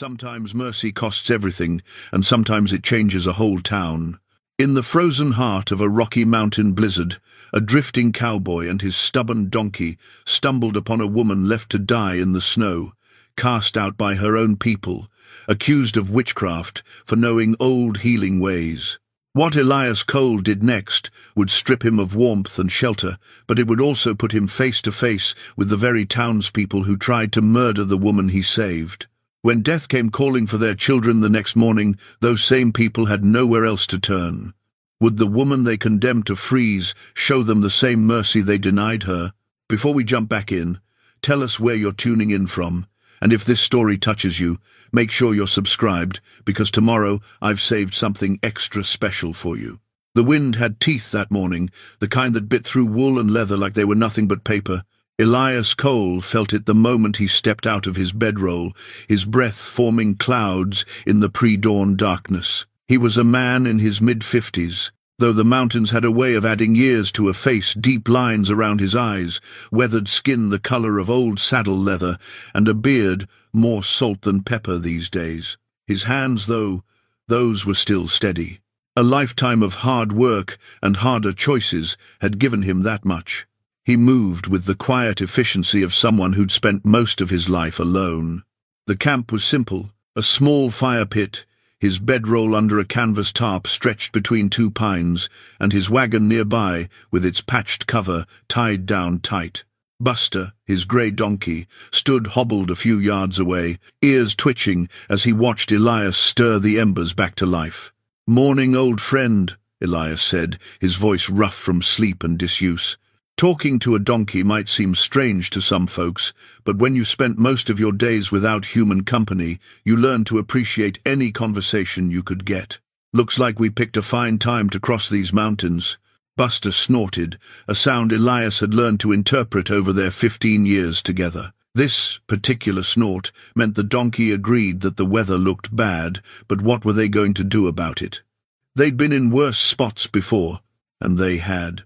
Sometimes mercy costs everything, and sometimes it changes a whole town. In the frozen heart of a Rocky Mountain blizzard, a drifting cowboy and his stubborn donkey stumbled upon a woman left to die in the snow, cast out by her own people, accused of witchcraft for knowing old healing ways. What Elias Cole did next would strip him of warmth and shelter, but it would also put him face to face with the very townspeople who tried to murder the woman he saved. When death came calling for their children the next morning, those same people had nowhere else to turn. Would the woman they condemned to freeze show them the same mercy they denied her? Before we jump back in, tell us where you're tuning in from, and if this story touches you, make sure you're subscribed, because tomorrow I've saved something extra special for you. The wind had teeth that morning, the kind that bit through wool and leather like they were nothing but paper. Elias Cole felt it the moment he stepped out of his bedroll, his breath forming clouds in the pre-dawn darkness. He was a man in his mid-50s, though the mountains had a way of adding years to a face, deep lines around his eyes, weathered skin the color of old saddle leather, and a beard more salt than pepper these days. His hands, though, those were still steady. A lifetime of hard work and harder choices had given him that much. He moved with the quiet efficiency of someone who'd spent most of his life alone. The camp was simple, a small fire pit, his bedroll under a canvas tarp stretched between two pines, and his wagon nearby with its patched cover tied down tight. Buster, his grey donkey, stood hobbled a few yards away, ears twitching as he watched Elias stir the embers back to life. "Morning, old friend," Elias said, his voice rough from sleep and disuse. Talking to a donkey might seem strange to some folks, but when you spent most of your days without human company, you learned to appreciate any conversation you could get. "Looks like we picked a fine time to cross these mountains." Buster snorted, a sound Elias had learned to interpret over their 15 years together. This particular snort meant the donkey agreed that the weather looked bad, but what were they going to do about it? They'd been in worse spots before, and they had.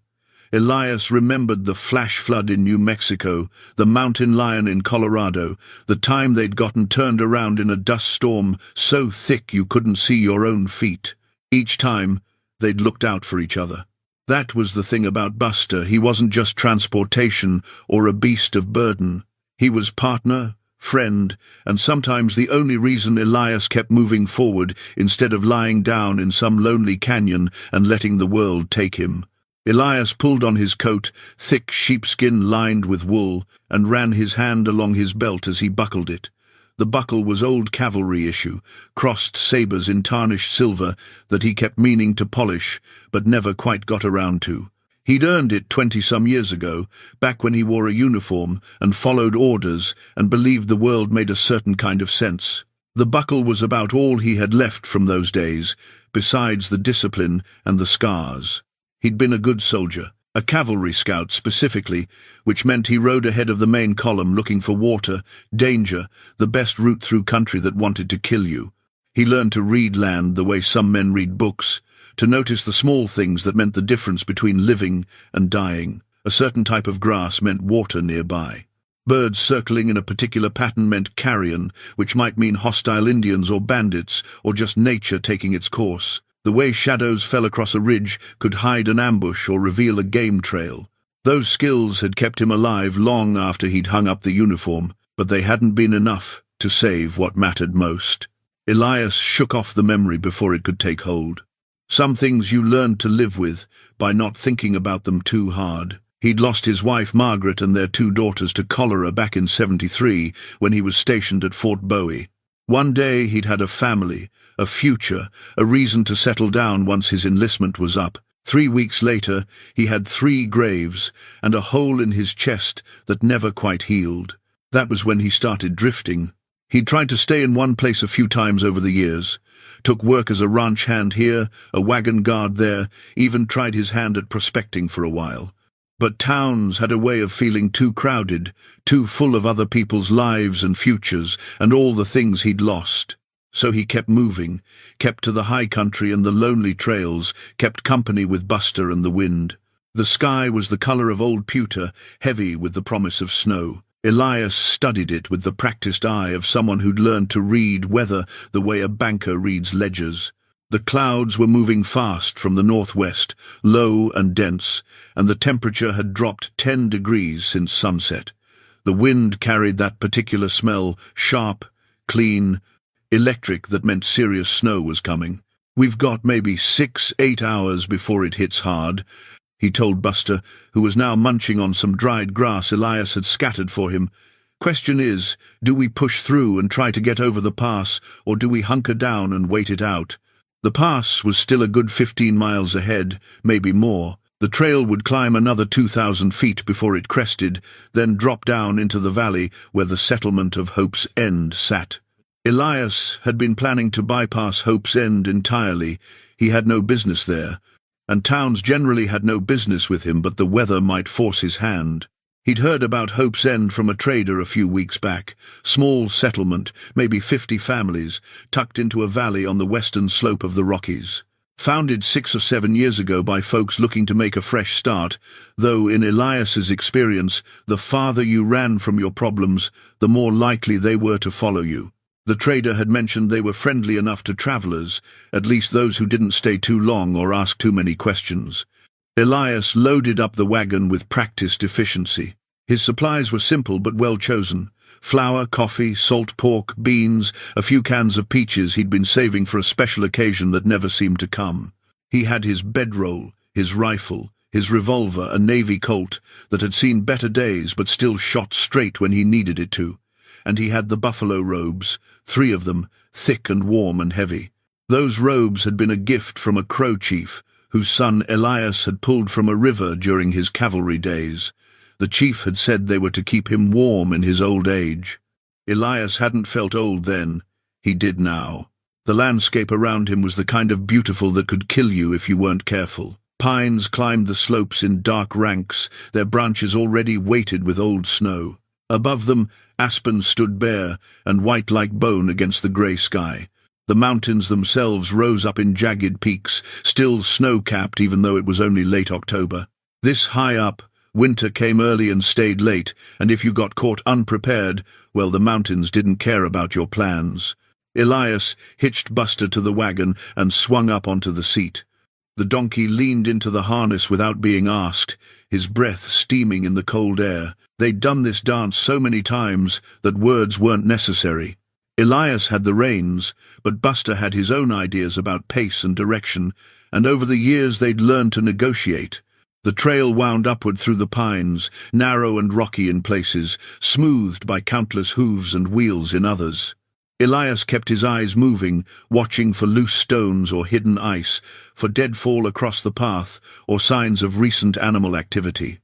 Elias remembered the flash flood in New Mexico, the mountain lion in Colorado, the time they'd gotten turned around in a dust storm so thick you couldn't see your own feet. Each time, they'd looked out for each other. That was the thing about Buster. He wasn't just transportation or a beast of burden. He was partner, friend, and sometimes the only reason Elias kept moving forward instead of lying down in some lonely canyon and letting the world take him. Elias pulled on his coat, thick sheepskin lined with wool, and ran his hand along his belt as he buckled it. The buckle was old cavalry issue, crossed sabers in tarnished silver that he kept meaning to polish, but never quite got around to. He'd earned it 20-some years ago, back when he wore a uniform and followed orders and believed the world made a certain kind of sense. The buckle was about all he had left from those days, besides the discipline and the scars. He'd been a good soldier, a cavalry scout specifically, which meant he rode ahead of the main column looking for water, danger, the best route through country that wanted to kill you. He learned to read land the way some men read books, to notice the small things that meant the difference between living and dying. A certain type of grass meant water nearby. Birds circling in a particular pattern meant carrion, which might mean hostile Indians or bandits, or just nature taking its course. The way shadows fell across a ridge could hide an ambush or reveal a game trail. Those skills had kept him alive long after he'd hung up the uniform, but they hadn't been enough to save what mattered most. Elias shook off the memory before it could take hold. Some things you learned to live with by not thinking about them too hard. He'd lost his wife Margaret and their 2 daughters to cholera back in '73 when he was stationed at Fort Bowie. One day he'd had a family, a future, a reason to settle down once his enlistment was up. 3 weeks later, he had 3 graves and a hole in his chest that never quite healed. That was when he started drifting. He'd tried to stay in one place a few times over the years, took work as a ranch hand here, a wagon guard there, even tried his hand at prospecting for a while. But towns had a way of feeling too crowded, too full of other people's lives and futures, and all the things he'd lost. So he kept moving, kept to the high country and the lonely trails, kept company with Buster and the wind. The sky was the color of old pewter, heavy with the promise of snow. Elias studied it with the practiced eye of someone who'd learned to read weather the way a banker reads ledgers. The clouds were moving fast from the northwest, low and dense, and the temperature had dropped 10 degrees since sunset. The wind carried that particular smell, sharp, clean, electric, that meant serious snow was coming. "We've got maybe 6-8 hours before it hits hard," he told Buster, who was now munching on some dried grass Elias had scattered for him. "Question is, do we push through and try to get over the pass, or do we hunker down and wait it out?" The pass was still a good 15 miles ahead, maybe more. The trail would climb another 2,000 feet before it crested, then drop down into the valley where the settlement of Hope's End sat. Elias had been planning to bypass Hope's End entirely. He had no business there, and towns generally had no business with him, but the weather might force his hand. He'd heard about Hope's End from a trader a few weeks back. Small settlement, maybe 50 families, tucked into a valley on the western slope of the Rockies. Founded 6 or 7 years ago by folks looking to make a fresh start, though in Elias's experience, the farther you ran from your problems, the more likely they were to follow you. The trader had mentioned they were friendly enough to travelers, at least those who didn't stay too long or ask too many questions. Elias loaded up the wagon with practiced efficiency. His supplies were simple but well chosen. Flour, coffee, salt pork, beans, a few cans of peaches he'd been saving for a special occasion that never seemed to come. He had his bedroll, his rifle, his revolver, a Navy Colt that had seen better days but still shot straight when he needed it to. And he had the buffalo robes, 3 of them, thick and warm and heavy. Those robes had been a gift from a Crow chief, whose son Elias had pulled from a river during his cavalry days. The chief had said they were to keep him warm in his old age. Elias hadn't felt old then. He did now. The landscape around him was the kind of beautiful that could kill you if you weren't careful. Pines climbed the slopes in dark ranks, their branches already weighted with old snow. Above them, aspens stood bare and white like bone against the grey sky. The mountains themselves rose up in jagged peaks, still snow-capped even though it was only late October. This high up, winter came early and stayed late, and if you got caught unprepared, well, the mountains didn't care about your plans. Elias hitched Buster to the wagon and swung up onto the seat. The donkey leaned into the harness without being asked, his breath steaming in the cold air. They'd done this dance so many times that words weren't necessary. Elias had the reins, but Buster had his own ideas about pace and direction, and over the years they'd learned to negotiate. The trail wound upward through the pines, narrow and rocky in places, smoothed by countless hooves and wheels in others. Elias kept his eyes moving, watching for loose stones or hidden ice, for deadfall across the path, or signs of recent animal activity.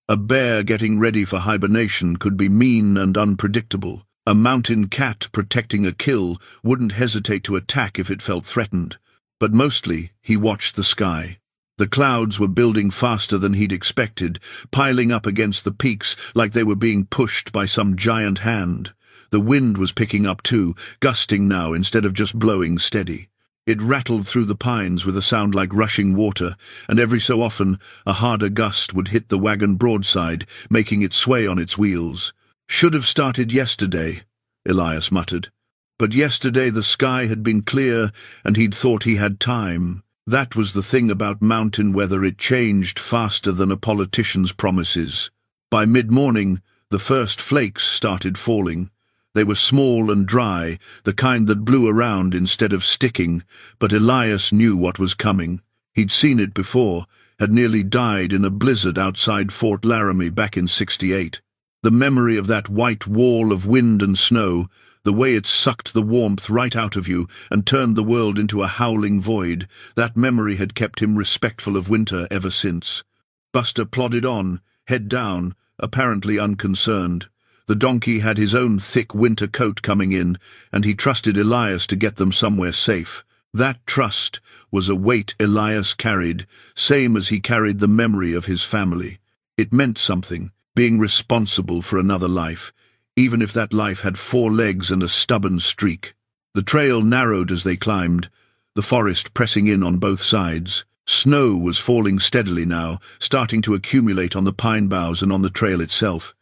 A bear getting ready for hibernation could be mean and unpredictable. A mountain cat protecting a kill wouldn't hesitate to attack if it felt threatened. But mostly, he watched the sky. The clouds were building faster than he'd expected, piling up against the peaks like they were being pushed by some giant hand. The wind was picking up too, gusting now instead of just blowing steady. It rattled through the pines with a sound like rushing water, and every so often a harder gust would hit the wagon broadside, making it sway on its wheels. "Should have started yesterday," Elias muttered. But yesterday the sky had been clear, and he'd thought he had time. That was the thing about mountain weather, it changed faster than a politician's promises. By mid-morning, the first flakes started falling. They were small and dry, the kind that blew around instead of sticking, but Elias knew what was coming. He'd seen it before, had nearly died in a blizzard outside Fort Laramie back in '68. The memory of that white wall of wind and snow, the way it sucked the warmth right out of you and turned the world into a howling void, that memory had kept him respectful of winter ever since. Buster plodded on, head down, apparently unconcerned. The donkey had his own thick winter coat coming in, and he trusted Elias to get them somewhere safe. That trust was a weight Elias carried, same as he carried the memory of his family. It meant something, being responsible for another life, even if that life had 4 legs and a stubborn streak. The trail narrowed as they climbed, the forest pressing in on both sides. Snow was falling steadily now, starting to accumulate on the pine boughs and on the trail itself.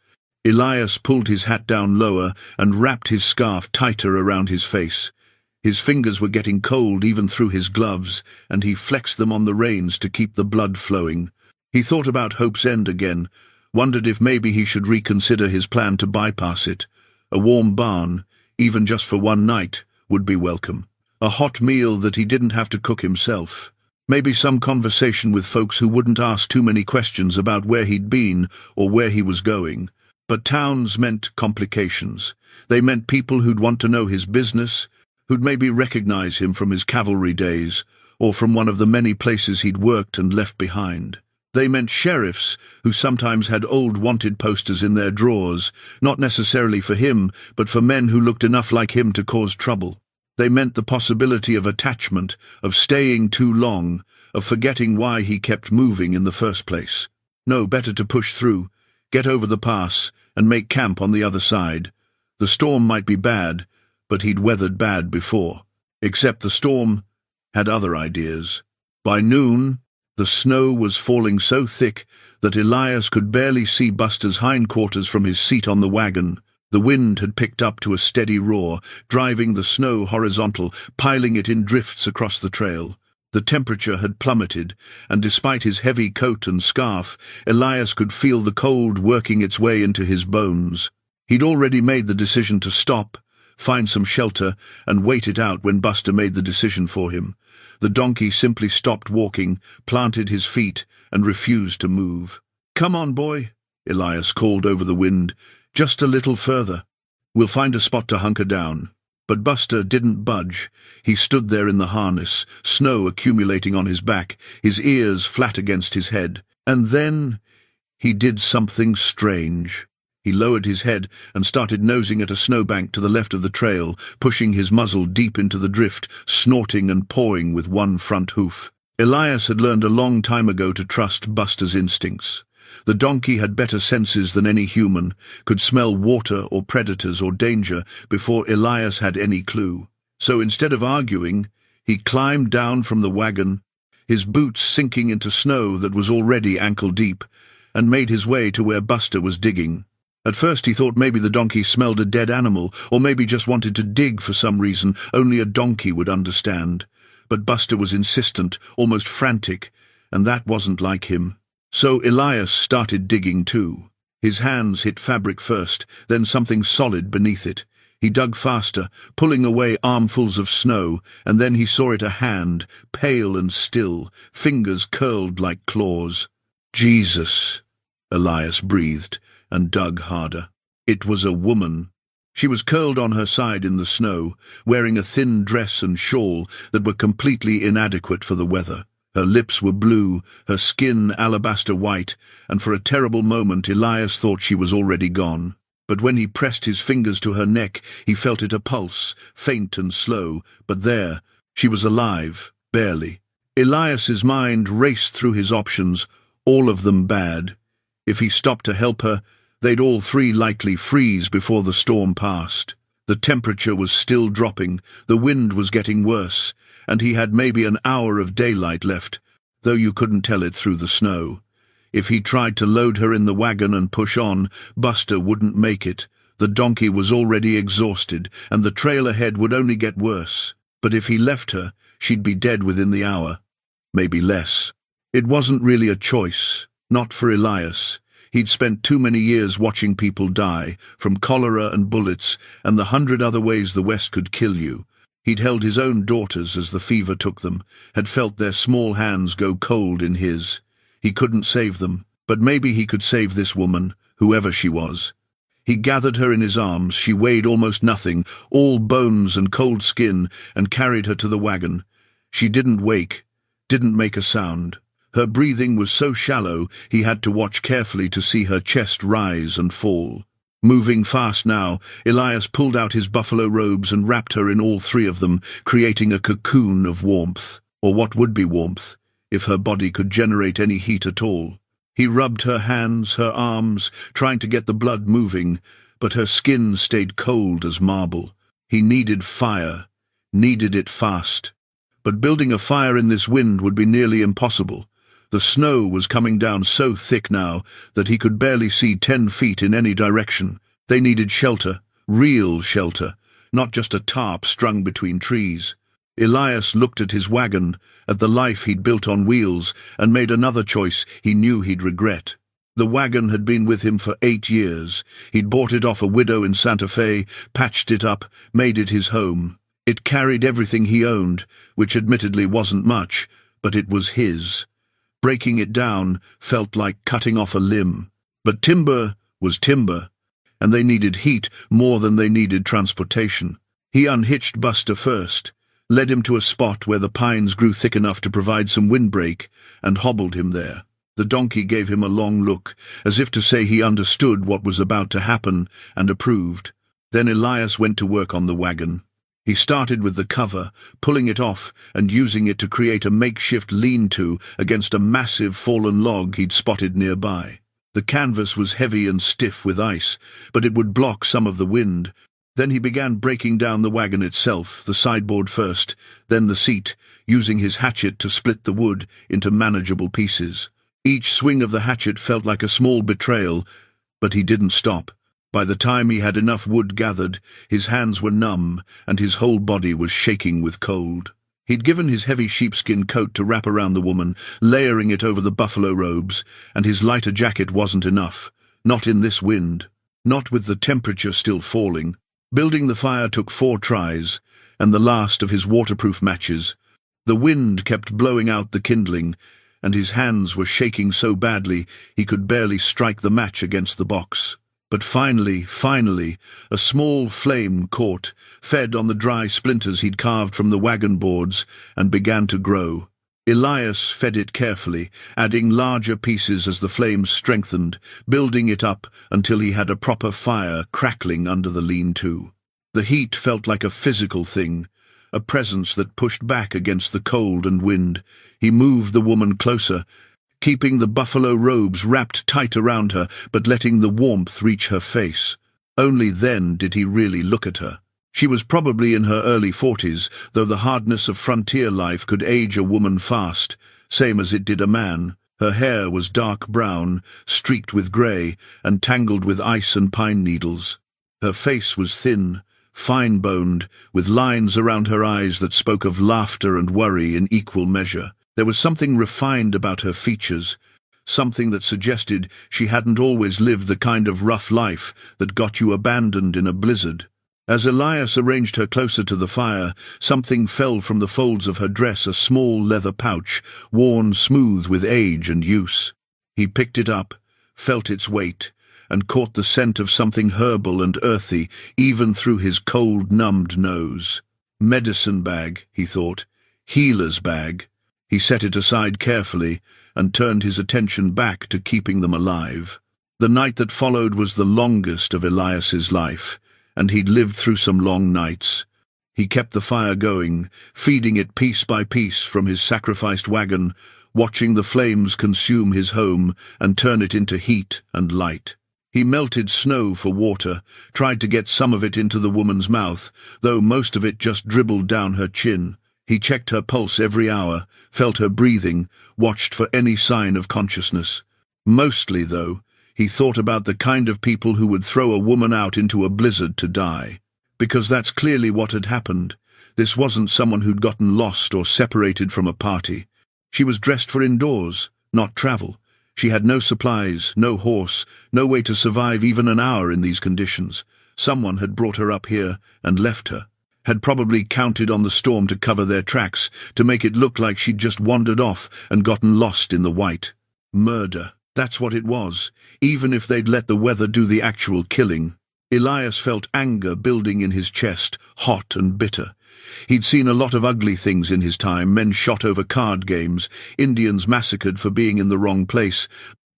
Elias pulled his hat down lower and wrapped his scarf tighter around his face. His fingers were getting cold even through his gloves, and he flexed them on the reins to keep the blood flowing. He thought about Hope's End again, wondered if maybe he should reconsider his plan to bypass it. A warm barn, even just for one night, would be welcome. A hot meal that he didn't have to cook himself. Maybe some conversation with folks who wouldn't ask too many questions about where he'd been or where he was going. But towns meant complications. They meant people who'd want to know his business, who'd maybe recognize him from his cavalry days, or from one of the many places he'd worked and left behind. They meant sheriffs, who sometimes had old wanted posters in their drawers, not necessarily for him, but for men who looked enough like him to cause trouble. They meant the possibility of attachment, of staying too long, of forgetting why he kept moving in the first place. No, better to push through, get over the pass, and make camp on the other side. The storm might be bad, but he'd weathered bad before. Except the storm had other ideas. By noon, the snow was falling so thick that Elias could barely see Buster's hindquarters from his seat on the wagon. The wind had picked up to a steady roar, driving the snow horizontal, piling it in drifts across the trail. The temperature had plummeted, and despite his heavy coat and scarf, Elias could feel the cold working its way into his bones. He'd already made the decision to stop, find some shelter, and wait it out when Buster made the decision for him. The donkey simply stopped walking, planted his feet, and refused to move. "Come on, boy," Elias called over the wind. "Just a little further. We'll find a spot to hunker down." But Buster didn't budge. He stood there in the harness, snow accumulating on his back, his ears flat against his head. And then he did something strange. He lowered his head and started nosing at a snowbank to the left of the trail, pushing his muzzle deep into the drift, snorting and pawing with one front hoof. Elias had learned a long time ago to trust Buster's instincts. The donkey had better senses than any human, could smell water or predators or danger before Elias had any clue. So instead of arguing, he climbed down from the wagon, his boots sinking into snow that was already ankle-deep, and made his way to where Buster was digging. At first he thought maybe the donkey smelled a dead animal, or maybe just wanted to dig for some reason only a donkey would understand. But Buster was insistent, almost frantic, and that wasn't like him. So Elias started digging too. His hands hit fabric first, then something solid beneath it. He dug faster, pulling away armfuls of snow, and then he saw it a hand, pale and still, fingers curled like claws. "Jesus," Elias breathed, and dug harder. It was a woman. She was curled on her side in the snow, wearing a thin dress and shawl that were completely inadequate for the weather. Her lips were blue, her skin alabaster white, and for a terrible moment Elias thought she was already gone. But when he pressed his fingers to her neck, he felt it a pulse, faint and slow, but there, she was alive, barely. Elias's mind raced through his options, all of them bad. If he stopped to help her, they'd all three likely freeze before the storm passed. The temperature was still dropping, the wind was getting worse, and he had maybe an hour of daylight left, though you couldn't tell it through the snow. If he tried to load her in the wagon and push on, Buster wouldn't make it. The donkey was already exhausted, and the trail ahead would only get worse. But if he left her, she'd be dead within the hour. Maybe less. It wasn't really a choice, not for Elias. He'd spent too many years watching people die, from cholera and bullets, and the 100 other ways the West could kill you. He'd held his own daughters as the fever took them, had felt their small hands go cold in his. He couldn't save them, but maybe he could save this woman, whoever she was. He gathered her in his arms. She weighed almost nothing, all bones and cold skin, and carried her to the wagon. She didn't wake, didn't make a sound. Her breathing was so shallow he had to watch carefully to see her chest rise and fall. Moving fast now, Elias pulled out his buffalo robes and wrapped her in all three of them, creating a cocoon of warmth, or what would be warmth, if her body could generate any heat at all. He rubbed her hands, her arms, trying to get the blood moving, but her skin stayed cold as marble. He needed fire, needed it fast. But building a fire in this wind would be nearly impossible. The snow was coming down so thick now that he could barely see 10 feet in any direction. They needed shelter, real shelter, not just a tarp strung between trees. Elias looked at his wagon, at the life he'd built on wheels, and made another choice he knew he'd regret. The wagon had been with him for 8 years. He'd bought it off a widow in Santa Fe, patched it up, made it his home. It carried everything he owned, which admittedly wasn't much, but it was his. Breaking it down felt like cutting off a limb. But timber was timber, and they needed heat more than they needed transportation. He unhitched Buster first, led him to a spot where the pines grew thick enough to provide some windbreak, and hobbled him there. The donkey gave him a long look, as if to say he understood what was about to happen and approved. Then Elias went to work on the wagon. He started with the cover, pulling it off and using it to create a makeshift lean-to against a massive fallen log he'd spotted nearby. The canvas was heavy and stiff with ice, but it would block some of the wind. Then he began breaking down the wagon itself, the sideboard first, then the seat, using his hatchet to split the wood into manageable pieces. Each swing of the hatchet felt like a small betrayal, but he didn't stop. By the time he had enough wood gathered, his hands were numb, and his whole body was shaking with cold. He'd given his heavy sheepskin coat to wrap around the woman, layering it over the buffalo robes, and his lighter jacket wasn't enough. Not in this wind. Not with the temperature still falling. Building the fire took 4 tries, and the last of his waterproof matches. The wind kept blowing out the kindling, and his hands were shaking so badly he could barely strike the match against the box. But finally, a small flame caught, fed on the dry splinters he'd carved from the wagon boards, and began to grow. Elias fed it carefully, adding larger pieces as the flames strengthened, building it up until he had a proper fire crackling under the lean-to. The heat felt like a physical thing, a presence that pushed back against the cold and wind. He moved the woman closer, keeping the buffalo robes wrapped tight around her, but letting the warmth reach her face. Only then did he really look at her. She was probably in her early 40s, though the hardness of frontier life could age a woman fast, same as it did a man. Her hair was dark brown, streaked with grey, and tangled with ice and pine needles. Her face was thin, fine-boned, with lines around her eyes that spoke of laughter and worry in equal measure. There was something refined about her features, something that suggested she hadn't always lived the kind of rough life that got you abandoned in a blizzard. As Elias arranged her closer to the fire, something fell from the folds of her dress, a small leather pouch, worn smooth with age and use. He picked it up, felt its weight, and caught the scent of something herbal and earthy, even through his cold, numbed nose. Medicine bag, he thought. Healer's bag. He set it aside carefully and turned his attention back to keeping them alive. The night that followed was the longest of Elias's life, and he'd lived through some long nights. He kept the fire going, feeding it piece by piece from his sacrificed wagon, watching the flames consume his home and turn it into heat and light. He melted snow for water, tried to get some of it into the woman's mouth, though most of it just dribbled down her chin. He checked her pulse every hour, felt her breathing, watched for any sign of consciousness. Mostly, though, he thought about the kind of people who would throw a woman out into a blizzard to die. Because that's clearly what had happened. This wasn't someone who'd gotten lost or separated from a party. She was dressed for indoors, not travel. She had no supplies, no horse, no way to survive even an hour in these conditions. Someone had brought her up here and left her. Had probably counted on the storm to cover their tracks, to make it look like she'd just wandered off and gotten lost in the white. Murder. That's what it was, even if they'd let the weather do the actual killing. Elias felt anger building in his chest, hot and bitter. He'd seen a lot of ugly things in his time, men shot over card games, Indians massacred for being in the wrong place,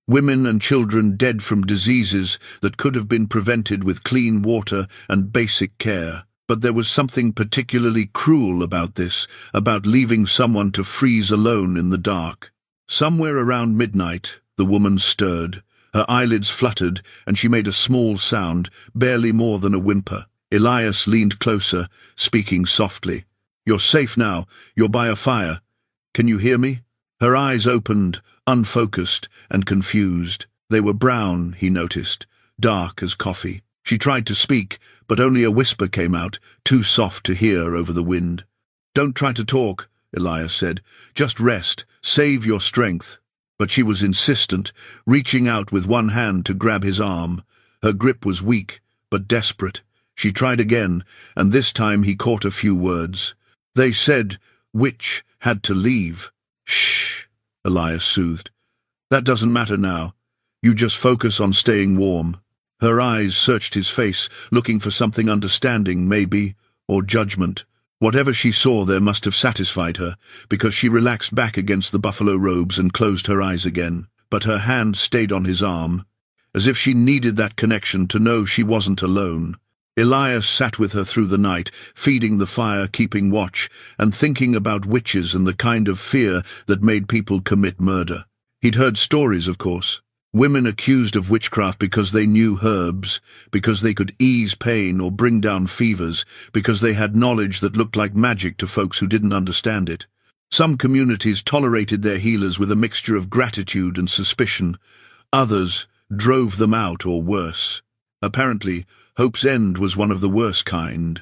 women and children dead from diseases that could have been prevented with clean water and basic care. But there was something particularly cruel about this, about leaving someone to freeze alone in the dark. Somewhere around midnight, the woman stirred. Her eyelids fluttered, and she made a small sound, barely more than a whimper. Elias leaned closer, speaking softly. "You're safe now. You're by a fire. Can you hear me?" Her eyes opened, unfocused and confused. They were brown, he noticed, dark as coffee. She tried to speak, but only a whisper came out, too soft to hear over the wind. "Don't try to talk," Elias said. "Just rest. Save your strength." But she was insistent, reaching out with one hand to grab his arm. Her grip was weak, but desperate. She tried again, and this time he caught a few words. "They said Witch had to leave." "Shh," Elias soothed. "That doesn't matter now. You just focus on staying warm." Her eyes searched his face, looking for something understanding, maybe, or judgment. Whatever she saw there must have satisfied her, because she relaxed back against the buffalo robes and closed her eyes again. But her hand stayed on his arm, as if she needed that connection to know she wasn't alone. Elias sat with her through the night, feeding the fire, keeping watch, and thinking about witches and the kind of fear that made people commit murder. He'd heard stories, of course. Women accused of witchcraft because they knew herbs, because they could ease pain or bring down fevers, because they had knowledge that looked like magic to folks who didn't understand it. Some communities tolerated their healers with a mixture of gratitude and suspicion. Others drove them out, or worse. Apparently, Hope's End was one of the worst kind.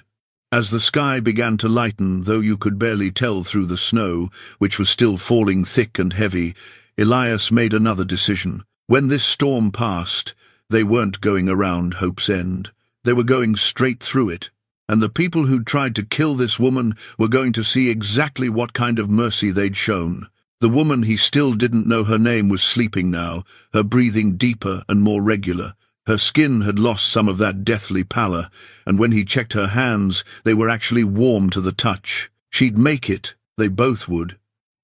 As the sky began to lighten, though you could barely tell through the snow, which was still falling thick and heavy, Elias made another decision. When this storm passed, they weren't going around Hope's End. They were going straight through it. And the people who'd tried to kill this woman were going to see exactly what kind of mercy they'd shown. The woman, he still didn't know her name, was sleeping now, her breathing deeper and more regular. Her skin had lost some of that deathly pallor, and when he checked her hands, they were actually warm to the touch. She'd make it. They both would.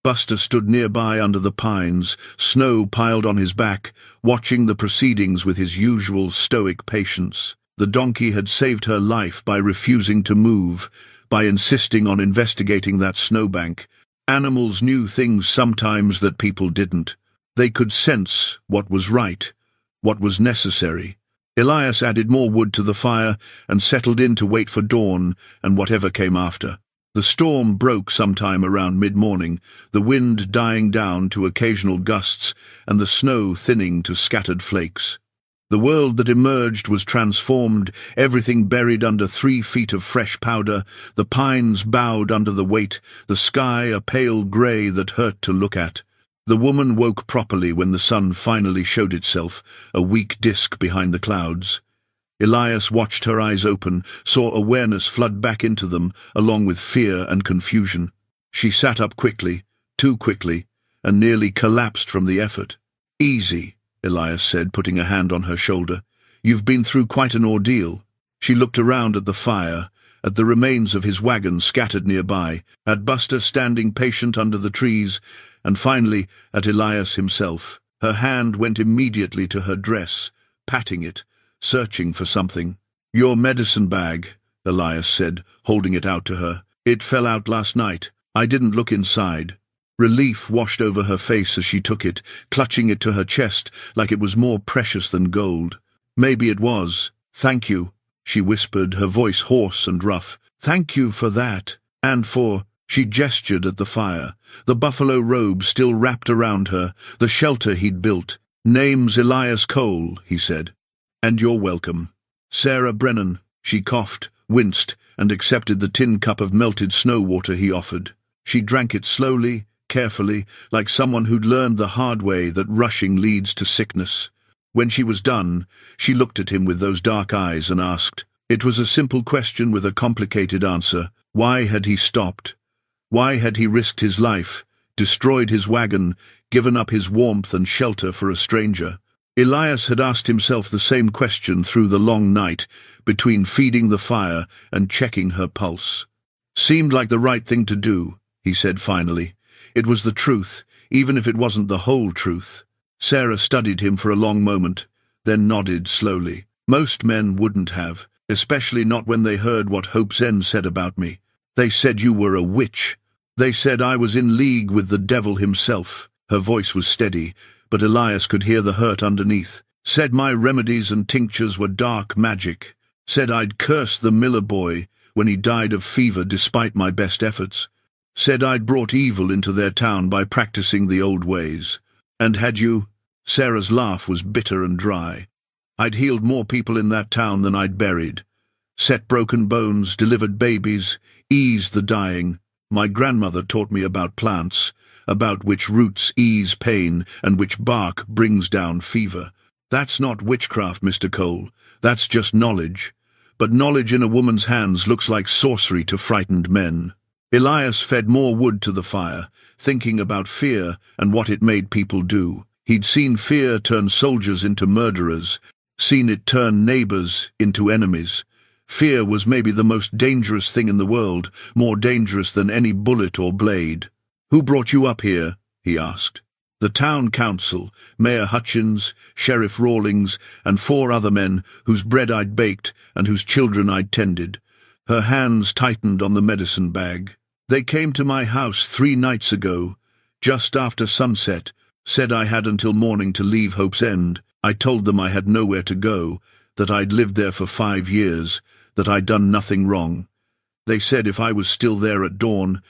Buster stood nearby under the pines, snow piled on his back, watching the proceedings with his usual stoic patience. The donkey had saved her life by refusing to move, by insisting on investigating that snowbank. Animals knew things sometimes that people didn't. They could sense what was right, what was necessary. Elias added more wood to the fire and settled in to wait for dawn and whatever came after. The storm broke sometime around mid-morning, the wind dying down to occasional gusts and the snow thinning to scattered flakes. The world that emerged was transformed, everything buried under 3 feet of fresh powder, the pines bowed under the weight, the sky a pale grey that hurt to look at. The woman woke properly when the sun finally showed itself, a weak disk behind the clouds. Elias watched her eyes open, saw awareness flood back into them, along with fear and confusion. She sat up quickly, too quickly, and nearly collapsed from the effort. "Easy," Elias said, putting a hand on her shoulder. "You've been through quite an ordeal." She looked around at the fire, at the remains of his wagon scattered nearby, at Buster standing patient under the trees, and finally at Elias himself. Her hand went immediately to her dress, patting it, searching for something. "Your medicine bag," Elias said, holding it out to her. "It fell out last night. I didn't look inside." Relief washed over her face as she took it, clutching it to her chest like it was more precious than gold. "Maybe it was. Thank you," she whispered, her voice hoarse and rough. "Thank you for that. And for—" She gestured at the fire, the buffalo robe still wrapped around her, the shelter he'd built. "Name's Elias Cole," he said. "And you're welcome." "Sarah Brennan." She coughed, winced, and accepted the tin cup of melted snow water he offered. She drank it slowly, carefully, like someone who'd learned the hard way that rushing leads to sickness. When she was done, she looked at him with those dark eyes and asked. It was a simple question with a complicated answer. Why had he stopped? Why had he risked his life, destroyed his wagon, given up his warmth and shelter for a stranger? Elias had asked himself the same question through the long night, between feeding the fire and checking her pulse. "Seemed like the right thing to do," he said finally. It was the truth, even if it wasn't the whole truth. Sarah studied him for a long moment, then nodded slowly. "Most men wouldn't have, especially not when they heard what Hope's End said about me. They said you were a witch. They said I was in league with the devil himself." Her voice was steady, but Elias could hear the hurt underneath. "Said my remedies and tinctures were dark magic. Said I'd cursed the Miller boy when he died of fever despite my best efforts. Said I'd brought evil into their town by practicing the old ways. And had you? Sarah's laugh was bitter and dry. I'd healed more people in that town than I'd buried. Set broken bones, delivered babies, eased the dying. My grandmother taught me about plants, about which roots ease pain and which bark brings down fever. That's not witchcraft, Mr. Cole. That's just knowledge. But knowledge in a woman's hands looks like sorcery to frightened men. Elias fed more wood to the fire, thinking about fear and what it made people do. He'd seen fear turn soldiers into murderers, seen it turn neighbors into enemies. Fear was maybe the most dangerous thing in the world, more dangerous than any bullet or blade. "Who brought you up here?" he asked. The town council, Mayor Hutchins, Sheriff Rawlings, and 4 other men whose bread I'd baked and whose children I'd tended. Her hands tightened on the medicine bag. "They came to my house 3 nights ago, just after sunset, said I had until morning to leave Hope's End. I told them I had nowhere to go, that I'd lived there for 5 years, that I'd done nothing wrong. They said if I was still there at dawn,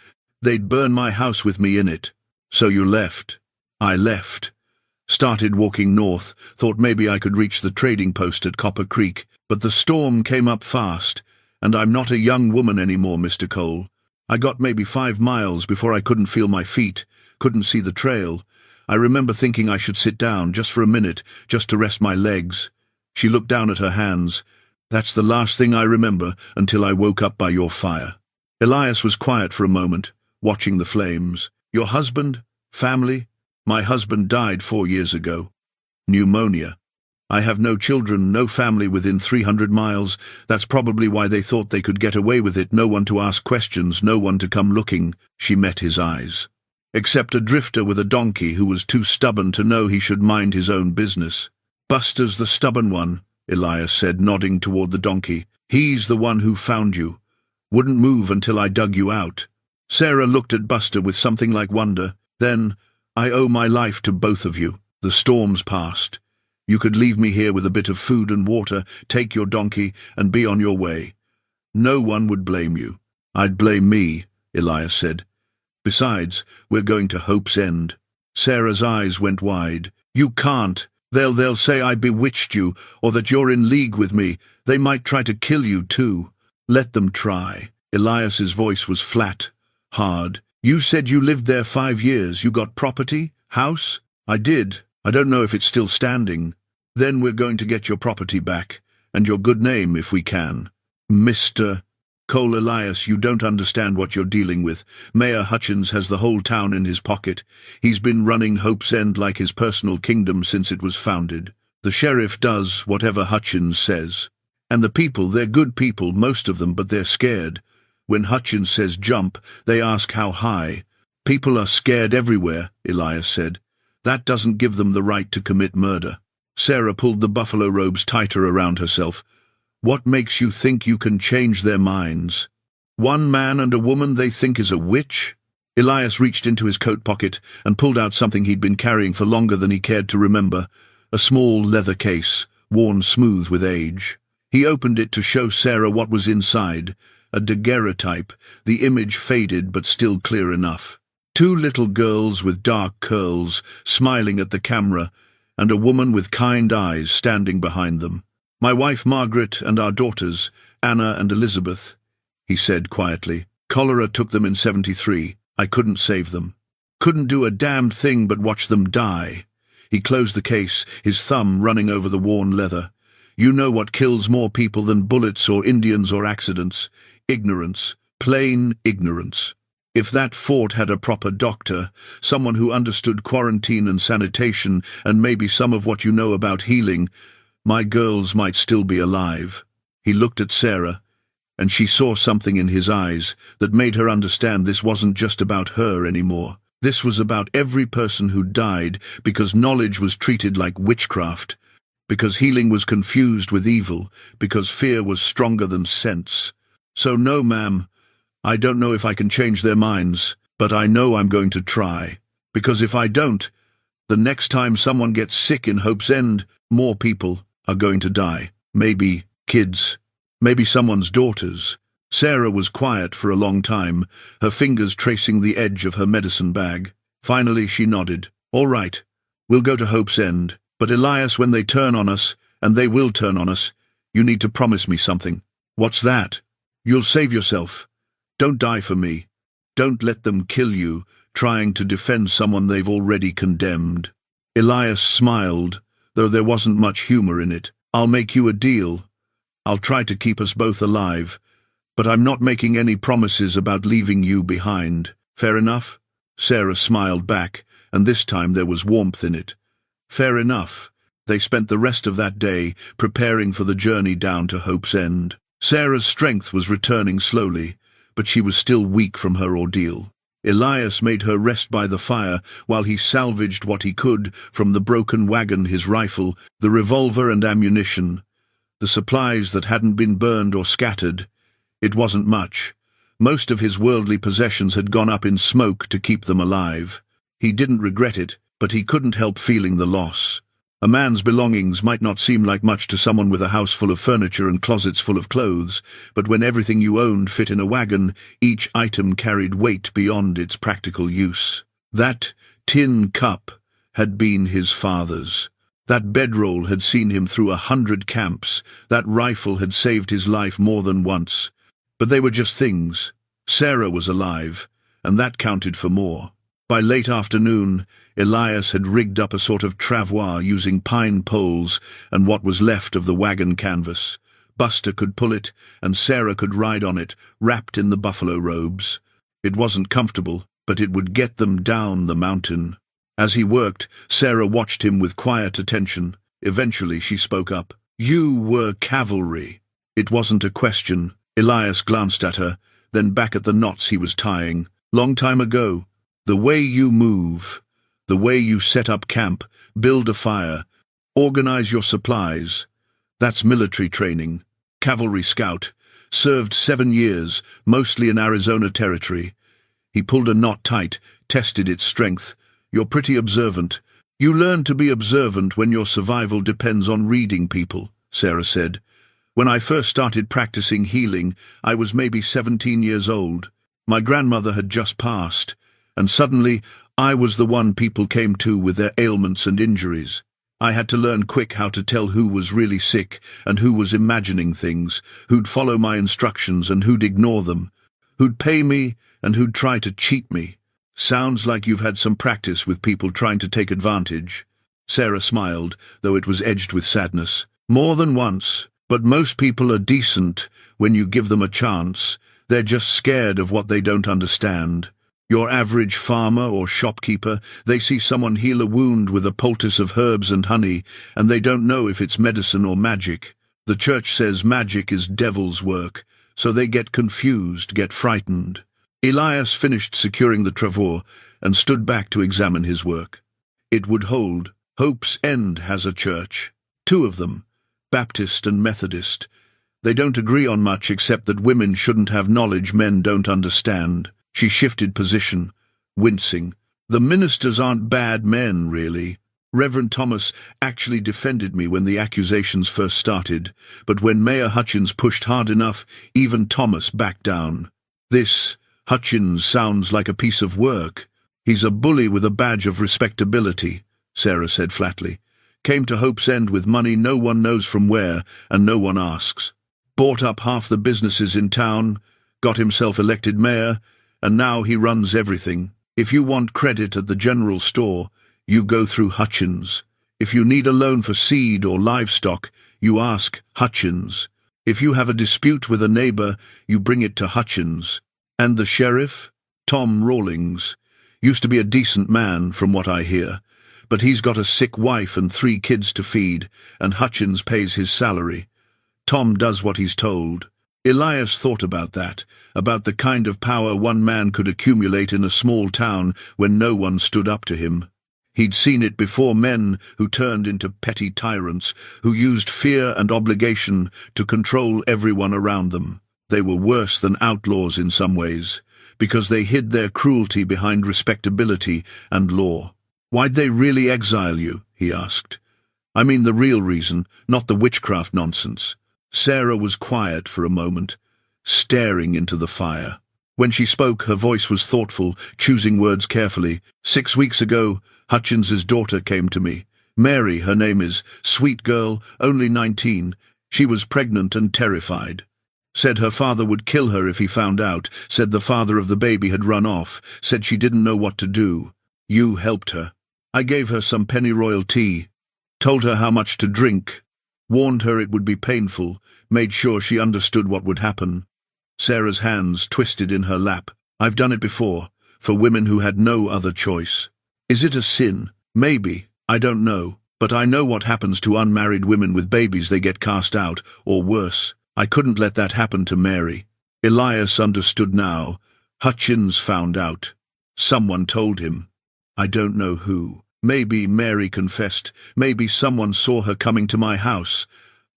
they'd burn my house with me in it. So you left." I left. Started walking north, thought maybe I could reach the trading post at Copper Creek, but the storm came up fast, and I'm not a young woman anymore, Mr. Cole. I got maybe 5 miles before I couldn't feel my feet, couldn't see the trail. I remember thinking I should sit down, just for a minute, just to rest my legs. She looked down at her hands. "That's the last thing I remember until I woke up by your fire." Elias was quiet for a moment, watching the flames. "Your husband? Family?" "My husband died 4 years ago. Pneumonia. I have no children, no family within 300 miles. That's probably why they thought they could get away with it. No one to ask questions, no one to come looking." She met his eyes. "Except a drifter with a donkey who was too stubborn to know he should mind his own business." "Buster's the stubborn one," Elias said, nodding toward the donkey. "He's the one who found you. Wouldn't move until I dug you out." Sarah looked at Buster with something like wonder. Then, "I owe my life to both of you. The storm's passed. You could leave me here with a bit of food and water, take your donkey, and be on your way. No one would blame you." "I'd blame me," Elias said. "Besides, we're going to Hope's End." Sarah's eyes went wide. "You can't. They'll say I bewitched you, or that you're in league with me. They might try to kill you, too." "Let them try." Elias's voice was flat, hard. "You said you lived there 5 years. You got property? House?" "I did. I don't know if it's still standing." "Then we're going to get your property back, and your good name if we can." "Mr. Cole." "Elias, you don't understand what you're dealing with. Mayor Hutchins has the whole town in his pocket. He's been running Hope's End like his personal kingdom since it was founded. The sheriff does whatever Hutchins says. And the people, they're good people, most of them, but they're scared. When Hutchins says jump, they ask how high. People are scared everywhere," Elias said. "That doesn't give them the right to commit murder." Sarah pulled the buffalo robes tighter around herself. "What makes you think you can change their minds? One man and a woman they think is a witch?" Elias reached into his coat pocket and pulled out something he'd been carrying for longer than he cared to remember, a small leather case, worn smooth with age. He opened it to show Sarah what was inside, a daguerreotype, the image faded but still clear enough. 2 little girls with dark curls, smiling at the camera, and a woman with kind eyes standing behind them. "My wife Margaret and our daughters, Anna and Elizabeth," he said quietly. "Cholera took them in 73. I couldn't save them. Couldn't do a damned thing but watch them die." He closed the case, his thumb running over the worn leather. "You know what kills more people than bullets or Indians or accidents? Ignorance. Plain ignorance. If that fort had a proper doctor, someone who understood quarantine and sanitation and maybe some of what you know about healing, my girls might still be alive." He looked at Sarah, and she saw something in his eyes that made her understand this wasn't just about her anymore. This was about every person who died because knowledge was treated like witchcraft, because healing was confused with evil, because fear was stronger than sense. "So no, ma'am, I don't know if I can change their minds, but I know I'm going to try. Because if I don't, the next time someone gets sick in Hope's End, more people are going to die. Maybe kids, maybe someone's daughters. Sarah was quiet for a long time, her fingers tracing the edge of her medicine bag. Finally she nodded. "All right, we'll go to Hope's End. But Elias, when they turn on us, and they will turn on us, you need to promise me something." "What's that?" "You'll save yourself. Don't die for me. Don't let them kill you, trying to defend someone they've already condemned." Elias smiled, though there wasn't much humor in it. "I'll make you a deal. I'll try to keep us both alive, but I'm not making any promises about leaving you behind. Fair enough?" Sarah smiled back, and this time there was warmth in it. Fair enough. They spent the rest of that day preparing for the journey down to Hope's End. Sarah's strength was returning slowly, but she was still weak from her ordeal. Elias made her rest by the fire while he salvaged what he could from the broken wagon, his rifle, the revolver and ammunition, the supplies that hadn't been burned or scattered. It wasn't much. Most of his worldly possessions had gone up in smoke to keep them alive. He didn't regret it, but he couldn't help feeling the loss. A man's belongings might not seem like much to someone with a house full of furniture and closets full of clothes, but when everything you owned fit in a wagon, each item carried weight beyond its practical use. That tin cup had been his father's. That bedroll had seen him through 100 camps. That rifle had saved his life more than once. But they were just things. Sarah was alive, and that counted for more. By late afternoon, Elias had rigged up a sort of travois using pine poles and what was left of the wagon canvas. Buster could pull it, and Sarah could ride on it, wrapped in the buffalo robes. It wasn't comfortable, but it would get them down the mountain. As he worked, Sarah watched him with quiet attention. Eventually she spoke up. "You were cavalry." It wasn't a question. Elias glanced at her, then back at the knots he was tying. "Long time ago. The way you move, the way you set up camp, build a fire, organize your supplies, that's military training. Cavalry scout, served 7 years, mostly in Arizona territory." He pulled a knot tight, tested its strength. "You're pretty observant. You learn to be observant when your survival depends on reading people," Sarah said. "When I first started practicing healing, I was maybe 17 years old. My grandmother had just passed, and suddenly I was the one people came to with their ailments and injuries. I had to learn quick how to tell who was really sick and who was imagining things, who'd follow my instructions and who'd ignore them, who'd pay me and who'd try to cheat me." "Sounds like you've had some practice with people trying to take advantage." Sarah smiled, though it was edged with sadness. "More than once, but most people are decent when you give them a chance. They're just scared of what they don't understand. Your average farmer or shopkeeper, they see someone heal a wound with a poultice of herbs and honey, and they don't know if it's medicine or magic. The church says magic is devil's work, so they get confused, get frightened." Elias finished securing the travois and stood back to examine his work. It would hold. Hope's End has a church. 2 of them, Baptist and Methodist. They don't agree on much except that women shouldn't have knowledge men don't understand. She shifted position, wincing. "The ministers aren't bad men, really. Reverend Thomas actually defended me when the accusations first started, but when Mayor Hutchins pushed hard enough, even Thomas backed down. This Hutchins sounds like a piece of work." "He's a bully with a badge of respectability," Sarah said flatly. "Came to Hope's End with money no one knows from where, and no one asks. Bought up half the businesses in town, got himself elected mayor, and now he runs everything. If you want credit at the general store, you go through Hutchins. If you need a loan for seed or livestock, you ask Hutchins. If you have a dispute with a neighbor, you bring it to Hutchins. And the sheriff, Tom Rawlings, used to be a decent man, from what I hear, but he's got a sick wife and 3 kids to feed, and Hutchins pays his salary. Tom does what he's told." Elias thought about that, about the kind of power one man could accumulate in a small town when no one stood up to him. He'd seen it before, men who turned into petty tyrants, who used fear and obligation to control everyone around them. They were worse than outlaws in some ways, because they hid their cruelty behind respectability and law. "Why'd they really exile you?" he asked. "I mean the real reason, not the witchcraft nonsense." Sarah was quiet for a moment. staring into the fire. When she spoke, her voice was thoughtful, choosing words carefully. 6 weeks ago, Hutchins's daughter came to me. Mary, her name is, sweet girl, only 19. She was pregnant and terrified. Said her father would kill her if he found out, said the father of the baby had run off, said she didn't know what to do. You helped her. I gave her some pennyroyal tea, told her how much to drink, warned her it would be painful, made sure she understood what would happen. Sarah's hands twisted in her lap. I've done it before, for women who had no other choice. Is it a sin? Maybe. I don't know. But I know what happens to unmarried women with babies. They get cast out, or worse. I couldn't let that happen to Mary. Elias understood now. Hutchins found out. Someone told him. I don't know who. Maybe Mary confessed. Maybe someone saw her coming to my house.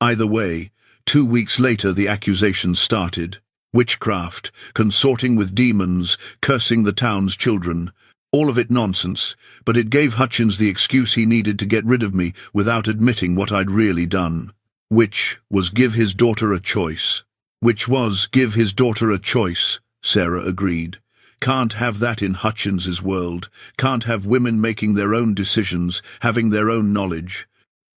Either way, 2 weeks later the accusations started. Witchcraft, consorting with demons, cursing the town's children. All of it nonsense, but it gave Hutchins the excuse he needed to get rid of me without admitting what I'd really done. Which was give his daughter a choice. Sarah agreed. Can't have that in Hutchins's world. Can't have women making their own decisions, having their own knowledge.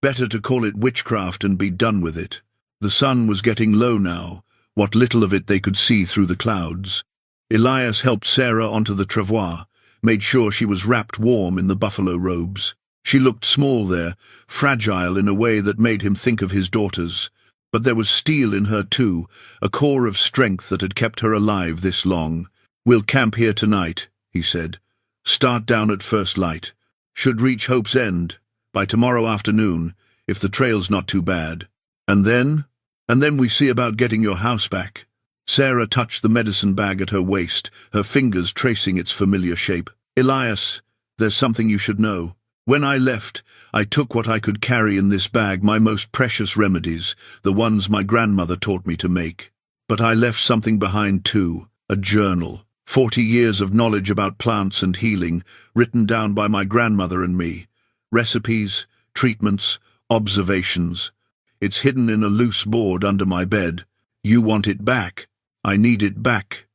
Better to call it witchcraft and be done with it. The sun was getting low now, what little of it they could see through the clouds. Elias helped Sarah onto the travois, made sure she was wrapped warm in the buffalo robes. She looked small there, fragile in a way that made him think of his daughters. But there was steel in her too, a core of strength that had kept her alive this long. We'll camp here tonight, he said. Start down at first light. Should reach Hope's End by tomorrow afternoon, if the trail's not too bad. And then we see about getting your house back. Sarah touched the medicine bag at her waist, her fingers tracing its familiar shape. Elias, there's something you should know. When I left, I took what I could carry in this bag, my most precious remedies, the ones my grandmother taught me to make. But I left something behind too, a journal. 40 years of knowledge about plants and healing, written down by my grandmother and me. Recipes, treatments, observations. It's hidden in a loose board under my bed. You want it back. I need it back.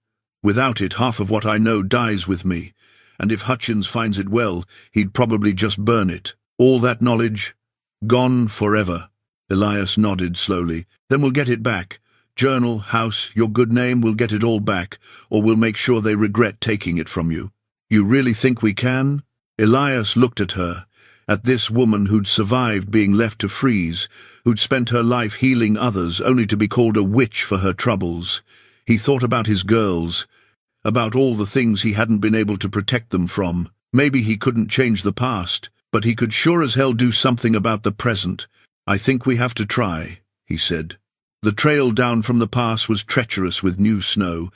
Without it, half of what I know dies with me. And if Hutchins finds it, well, he'd probably just burn it. All that knowledge, gone forever. Elias nodded slowly. Then we'll get it back. Journal, house, your good name, we'll get it all back, or we'll make sure they regret taking it from you. You really think we can? Elias looked at her, at this woman who'd survived being left to freeze, who'd spent her life healing others only to be called a witch for her troubles. He thought about his girls, about all the things he hadn't been able to protect them from. Maybe he couldn't change the past, but he could sure as hell do something about the present. I think we have to try, he said. The trail down from the pass was treacherous with new snow,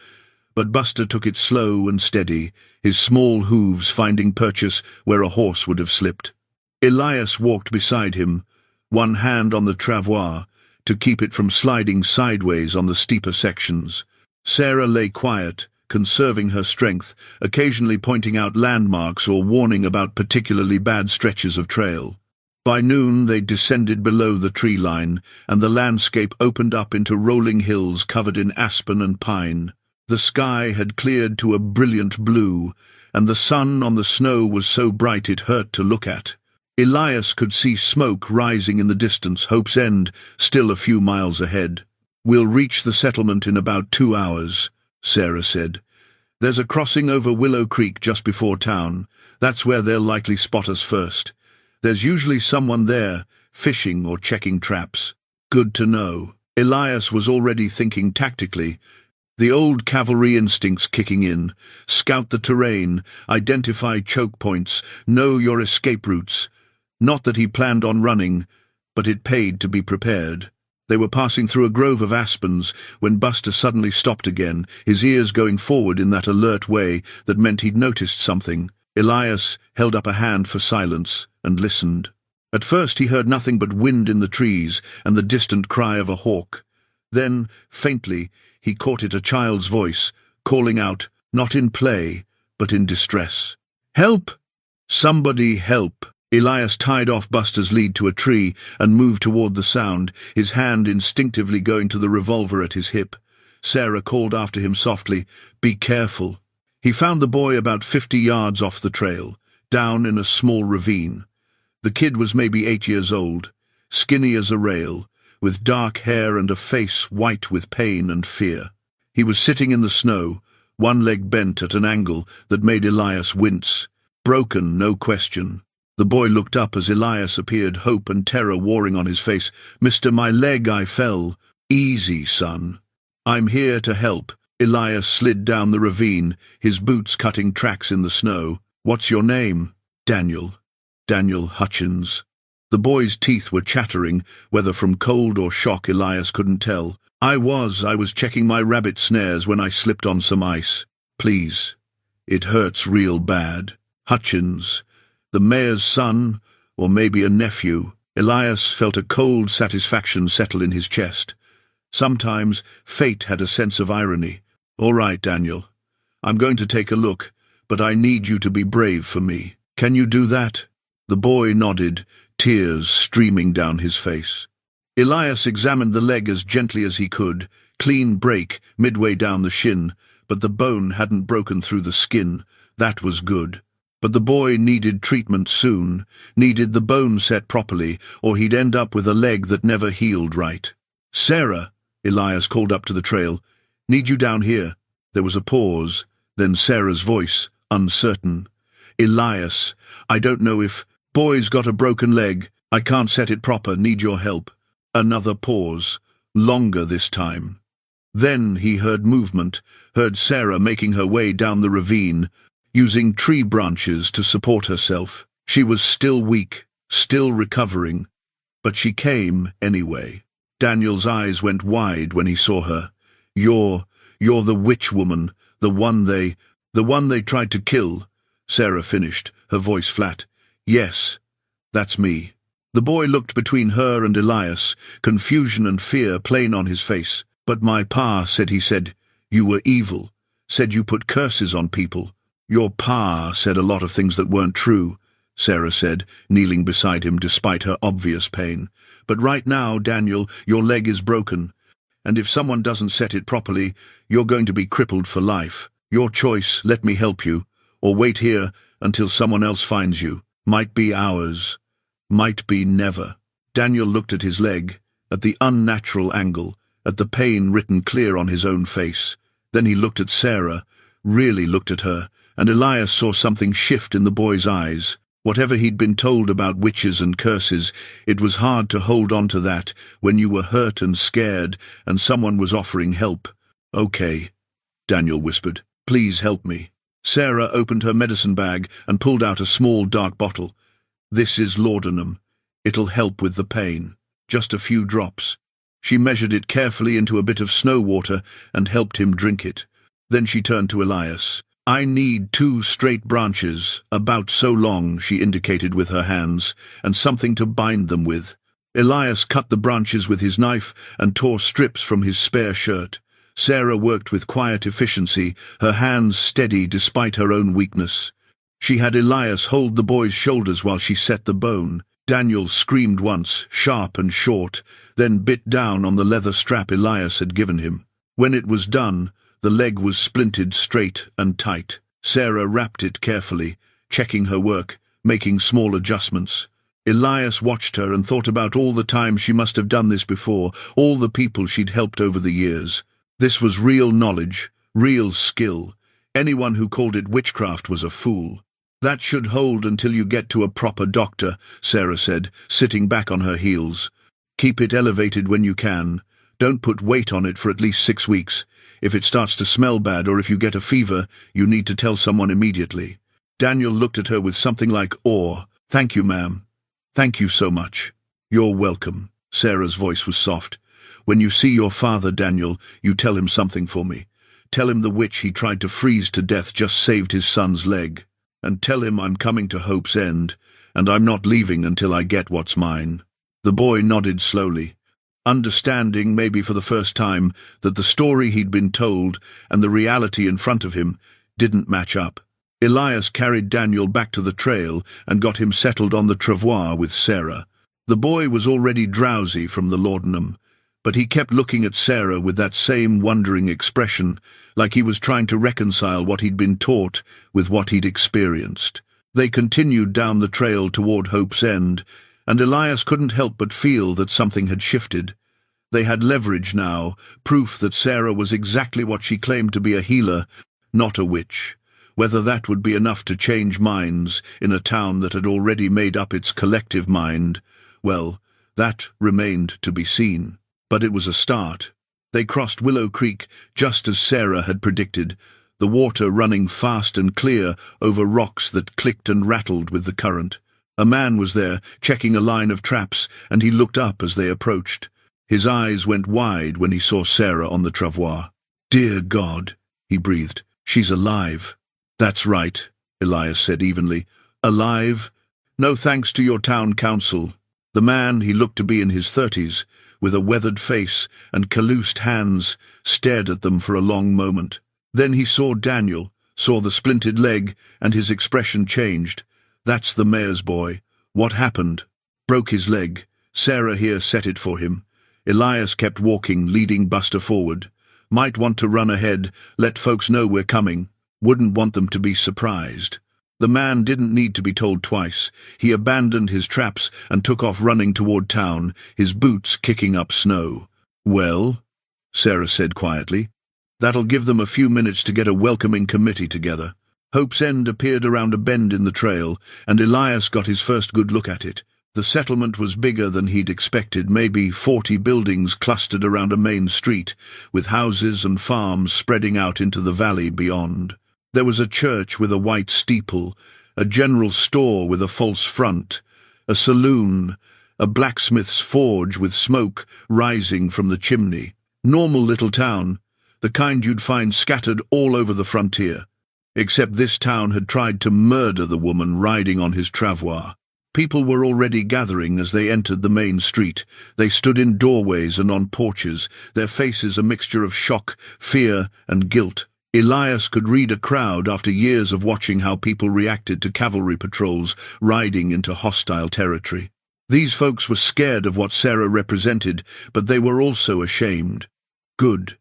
but Buster took it slow and steady, his small hooves finding purchase where a horse would have slipped. Elias walked beside him, one hand on the travois, to keep it from sliding sideways on the steeper sections. Sarah lay quiet, conserving her strength, occasionally pointing out landmarks or warning about particularly bad stretches of trail. By noon they descended below the tree line, and the landscape opened up into rolling hills covered in aspen and pine. The sky had cleared to a brilliant blue, and the sun on the snow was so bright it hurt to look at. Elias could see smoke rising in the distance, Hope's End still a few miles ahead. We'll reach the settlement in about 2 hours, Sarah said. There's a crossing over Willow Creek just before town. That's where they'll likely spot us first. There's usually someone there, fishing or checking traps. Good to know. Elias was already thinking tactically, the old cavalry instincts kicking in. Scout the terrain, identify choke points, know your escape routes. Not that he planned on running, but it paid to be prepared. They were passing through a grove of aspens when Buster suddenly stopped again, his ears going forward in that alert way that meant he'd noticed something. Elias held up a hand for silence and listened. At first he heard nothing but wind in the trees and the distant cry of a hawk. Then, faintly, he caught it, a child's voice, calling out, not in play, but in distress. Help! Somebody help! Elias tied off Buster's lead to a tree and moved toward the sound, his hand instinctively going to the revolver at his hip. Sarah called after him softly, "Be careful." He found the boy about 50 yards off the trail, down in a small ravine. The kid was maybe 8 years old, skinny as a rail, with dark hair and a face white with pain and fear. He was sitting in the snow, one leg bent at an angle that made Elias wince. Broken, no question. The boy looked up as Elias appeared, hope and terror warring on his face. "Mister, my leg, I fell." "Easy, son. I'm here to help." Elias slid down the ravine, his boots cutting tracks in the snow. "What's your name?" "Daniel. Daniel Hutchins." The boy's teeth were chattering, whether from cold or shock Elias couldn't tell. I was checking my rabbit snares when I slipped on some ice. Please. It hurts real bad." "Hutchins. The mayor's son, or maybe a nephew." Elias felt a cold satisfaction settle in his chest. Sometimes fate had a sense of irony. "All right, Daniel. I'm going to take a look, but I need you to be brave for me. Can you do that?" The boy nodded, tears streaming down his face. Elias examined the leg as gently as he could. Clean break midway down the shin, but the bone hadn't broken through the skin. That was good. But the boy needed treatment soon, needed the bone set properly, or he'd end up with a leg that never healed right. "Sarah," Elias called up to the trail, "need you down here." There was a pause, then Sarah's voice, uncertain. "Elias, I don't know if... Boy's got a broken leg. I can't set it proper, need your help." Another pause, longer this time. Then he heard movement, heard Sarah making her way down the ravine, using tree branches to support herself. She was still weak, still recovering, but she came anyway. Daniel's eyes went wide when he saw her. You're the witch woman, the one they tried to kill," Sarah finished, her voice flat. "Yes, that's me." The boy looked between her and Elias, confusion and fear plain on his face. "But my pa said," he said, "you were evil, said you put curses on people." "Your pa said a lot of things that weren't true," Sarah said, kneeling beside him despite her obvious pain. "But right now, Daniel, your leg is broken, and if someone doesn't set it properly, you're going to be crippled for life. Your choice, let me help you, or wait here until someone else finds you. Might be hours, might be never." Daniel looked at his leg, at the unnatural angle, at the pain written clear on his own face. Then he looked at Sarah, really looked at her, and Elias saw something shift in the boy's eyes. Whatever he'd been told about witches and curses, it was hard to hold on to that when you were hurt and scared and someone was offering help. "Okay," Daniel whispered. "Please help me." Sarah opened her medicine bag and pulled out a small dark bottle. "This is laudanum. It'll help with the pain. Just a few drops." She measured it carefully into a bit of snow water and helped him drink it. Then she turned to Elias. "I need 2 straight branches, about so long," she indicated with her hands, "and something to bind them with." Elias cut the branches with his knife and tore strips from his spare shirt. Sarah worked with quiet efficiency, her hands steady despite her own weakness. She had Elias hold the boy's shoulders while she set the bone. Daniel screamed once, sharp and short, then bit down on the leather strap Elias had given him. When it was done, the leg was splinted straight and tight. Sarah wrapped it carefully, checking her work, making small adjustments. Elias watched her and thought about all the times she must have done this before, all the people she'd helped over the years. This was real knowledge, real skill. Anyone who called it witchcraft was a fool. "That should hold until you get to a proper doctor," Sarah said, sitting back on her heels. "Keep it elevated when you can. Don't put weight on it for at least 6 weeks. If it starts to smell bad or if you get a fever, you need to tell someone immediately." Daniel looked at her with something like awe. "Thank you, ma'am. Thank you so much." "You're welcome." Sarah's voice was soft. "When you see your father, Daniel, you tell him something for me. Tell him the witch he tried to freeze to death just saved his son's leg. And tell him I'm coming to Hope's End, and I'm not leaving until I get what's mine." The boy nodded slowly, understanding, maybe for the first time, that the story he'd been told and the reality in front of him didn't match up. Elias carried Daniel back to the trail and got him settled on the travois with Sarah. The boy was already drowsy from the laudanum, but he kept looking at Sarah with that same wondering expression, like he was trying to reconcile what he'd been taught with what he'd experienced. They continued down the trail toward Hope's End, and Elias couldn't help but feel that something had shifted. They had leverage now, proof that Sarah was exactly what she claimed to be, a healer, not a witch. Whether that would be enough to change minds in a town that had already made up its collective mind, well, that remained to be seen. But it was a start. They crossed Willow Creek just as Sarah had predicted, the water running fast and clear over rocks that clicked and rattled with the current. A man was there, checking a line of traps, and he looked up as they approached. His eyes went wide when he saw Sarah on the travois. "Dear God," he breathed, "she's alive." "That's right," Elias said evenly. "Alive? No thanks to your town council." The man, he looked to be in his 30s, with a weathered face and calloused hands, stared at them for a long moment. Then he saw Daniel, saw the splintered leg, and his expression changed. "That's the mayor's boy. What happened?" "Broke his leg. Sarah here set it for him." Elias kept walking, leading Buster forward. "Might want to run ahead, let folks know we're coming. Wouldn't want them to be surprised." The man didn't need to be told twice. He abandoned his traps and took off running toward town, his boots kicking up snow. "Well," Sarah said quietly, "that'll give them a few minutes to get a welcoming committee together." Hope's End appeared around a bend in the trail, and Elias got his first good look at it. The settlement was bigger than he'd expected, maybe 40 buildings clustered around a main street, with houses and farms spreading out into the valley beyond. There was a church with a white steeple, a general store with a false front, a saloon, a blacksmith's forge with smoke rising from the chimney. Normal little town, the kind you'd find scattered all over the frontier. Except this town had tried to murder the woman riding on his travois. People were already gathering as they entered the main street. They stood in doorways and on porches, their faces a mixture of shock, fear, and guilt. Elias could read a crowd after years of watching how people reacted to cavalry patrols riding into hostile territory. These folks were scared of what Sarah represented, but they were also ashamed. Good.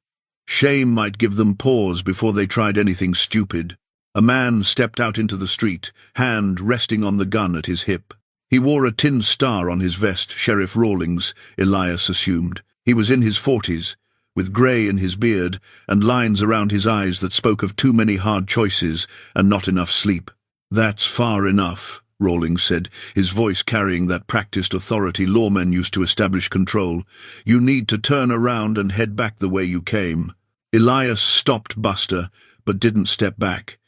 Shame might give them pause before they tried anything stupid. A man stepped out into the street, hand resting on the gun at his hip. He wore a tin star on his vest, Sheriff Rawlings, Elias assumed. He was in his 40s, with grey in his beard and lines around his eyes that spoke of too many hard choices and not enough sleep. "That's far enough," Rawlings said, his voice carrying that practiced authority lawmen used to establish control. "You need to turn around and head back the way you came." Elias stopped Buster, but didn't step back.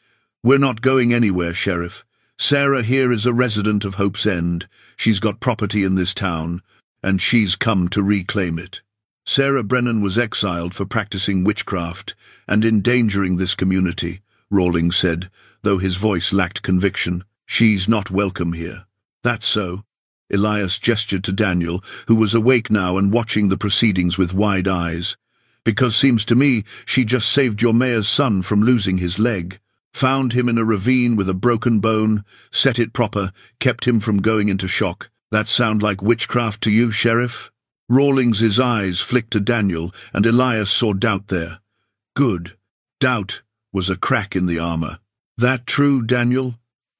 "We're not going anywhere, Sheriff. Sarah here is a resident of Hope's End. She's got property in this town, and she's come to reclaim it." Sarah Brennan was exiled for practicing witchcraft and endangering this community, Rawlings said, though his voice lacked conviction. "She's not welcome here." "That's so." Elias gestured to Daniel, who was awake now and watching the proceedings with wide eyes. "Because seems to me she just saved your mayor's son from losing his leg. Found him in a ravine with a broken bone, set it proper, kept him from going into shock. That sound like witchcraft to you, Sheriff?" Rawlings's eyes flicked to Daniel, and Elias saw doubt there. Good. Doubt was a crack in the armor. "That true, Daniel?"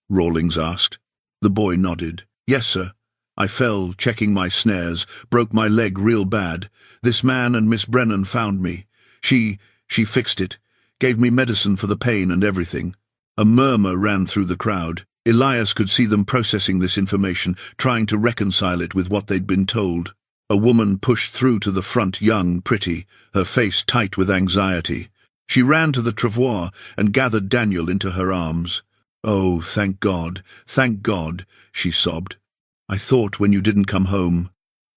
Rawlings asked. The boy nodded. "Yes, sir. I fell, checking my snares, broke my leg real bad. This man and Miss Brennan found me. She fixed it. Gave me medicine for the pain and everything." A murmur ran through the crowd. Elias could see them processing this information, trying to reconcile it with what they'd been told. A woman pushed through to the front, young, pretty, her face tight with anxiety. She ran to the travois and gathered Daniel into her arms. "Oh, thank God, she sobbed. "I thought when you didn't come home."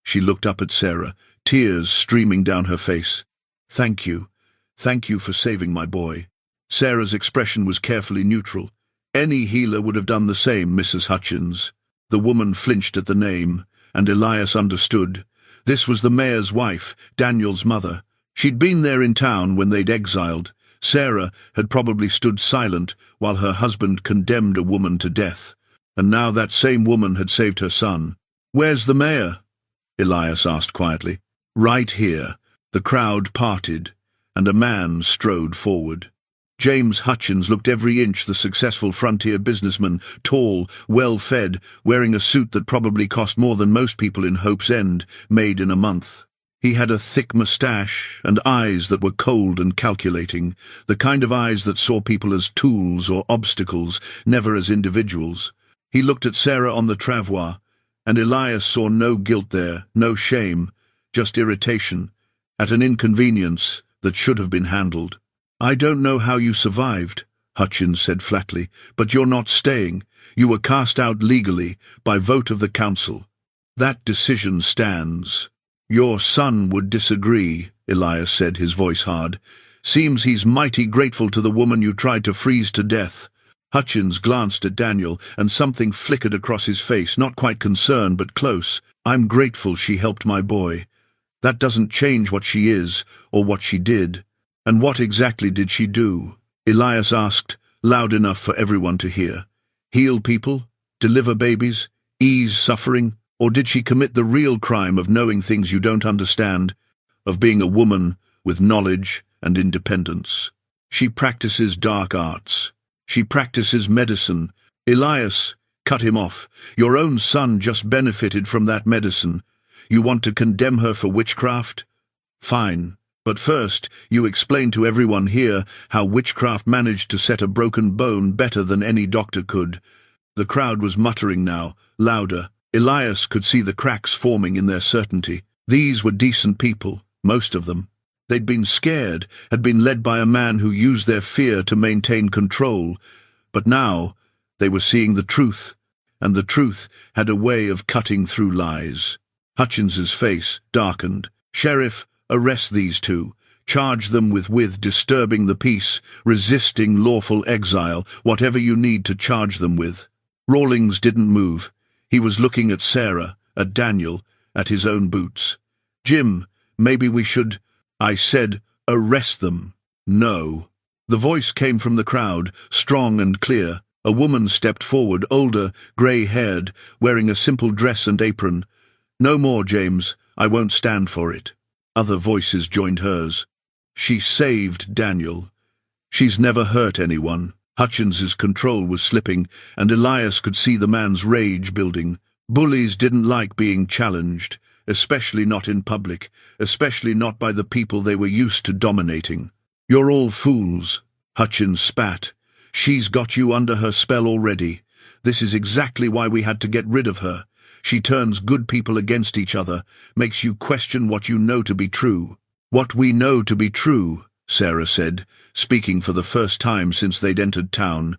She looked up at Sarah, tears streaming down her face. Thank you for saving my boy." Sarah's expression was carefully neutral. "Any healer would have done the same, Mrs. Hutchins." The woman flinched at the name, and Elias understood. This was the mayor's wife, Daniel's mother. She'd been there in town when they'd exiled. Sarah had probably stood silent while her husband condemned a woman to death. And now that same woman had saved her son. "Where's the mayor?" Elias asked quietly. Right here, the crowd parted, and a man strode forward. James Hutchins looked every inch the successful frontier businessman, tall, well-fed, wearing a suit that probably cost more than most people in Hope's End, made in a month. He had a thick moustache and eyes that were cold and calculating, the kind of eyes that saw people as tools or obstacles, never as individuals. He looked at Sarah on the travois, and Elias saw no guilt there, no shame, just irritation, at an inconvenience that should have been handled. "I don't know how you survived," Hutchins said flatly, "but you're not staying. You were cast out legally, by vote of the council. That decision stands." "Your son would disagree," Elias said, his voice hard. "Seems he's mighty grateful to the woman you tried to freeze to death." Hutchins glanced at Daniel, and something flickered across his face, not quite concern, but close. "I'm grateful she helped my boy. That doesn't change what she is, or what she did." "And what exactly did she do?" Elias asked, loud enough for everyone to hear. "Heal people? Deliver babies? Ease suffering? Or did she commit the real crime of knowing things you don't understand, of being a woman with knowledge and independence? She practices dark arts. She practices medicine." "Elias," cut him off, "your own son just benefited from that medicine. You want to condemn her for witchcraft? Fine. But first, you explain to everyone here how witchcraft managed to set a broken bone better than any doctor could." The crowd was muttering now, louder. Elias could see the cracks forming in their certainty. These were decent people, most of them. They'd been scared, had been led by a man who used their fear to maintain control. But now they were seeing the truth, and the truth had a way of cutting through lies. Hutchins's face darkened. "Sheriff, arrest these two. Charge them with disturbing the peace, resisting lawful exile, whatever you need to charge them with." Rawlings didn't move. He was looking at Sarah, at Daniel, at his own boots. "Jim, maybe we should—" "I said, arrest them." "No." The voice came from the crowd, strong and clear. A woman stepped forward, older, grey-haired, wearing a simple dress and apron. "No more, James. I won't stand for it." Other voices joined hers. "She saved Daniel. She's never hurt anyone." Hutchins's control was slipping, and Elias could see the man's rage building. Bullies didn't like being challenged, especially not in public, especially not by the people they were used to dominating. "You're all fools," Hutchins spat. "She's got you under her spell already. This is exactly why we had to get rid of her. She turns good people against each other, makes you question what you know to be true." "What we know to be true," Sarah said, speaking for the first time since they'd entered town,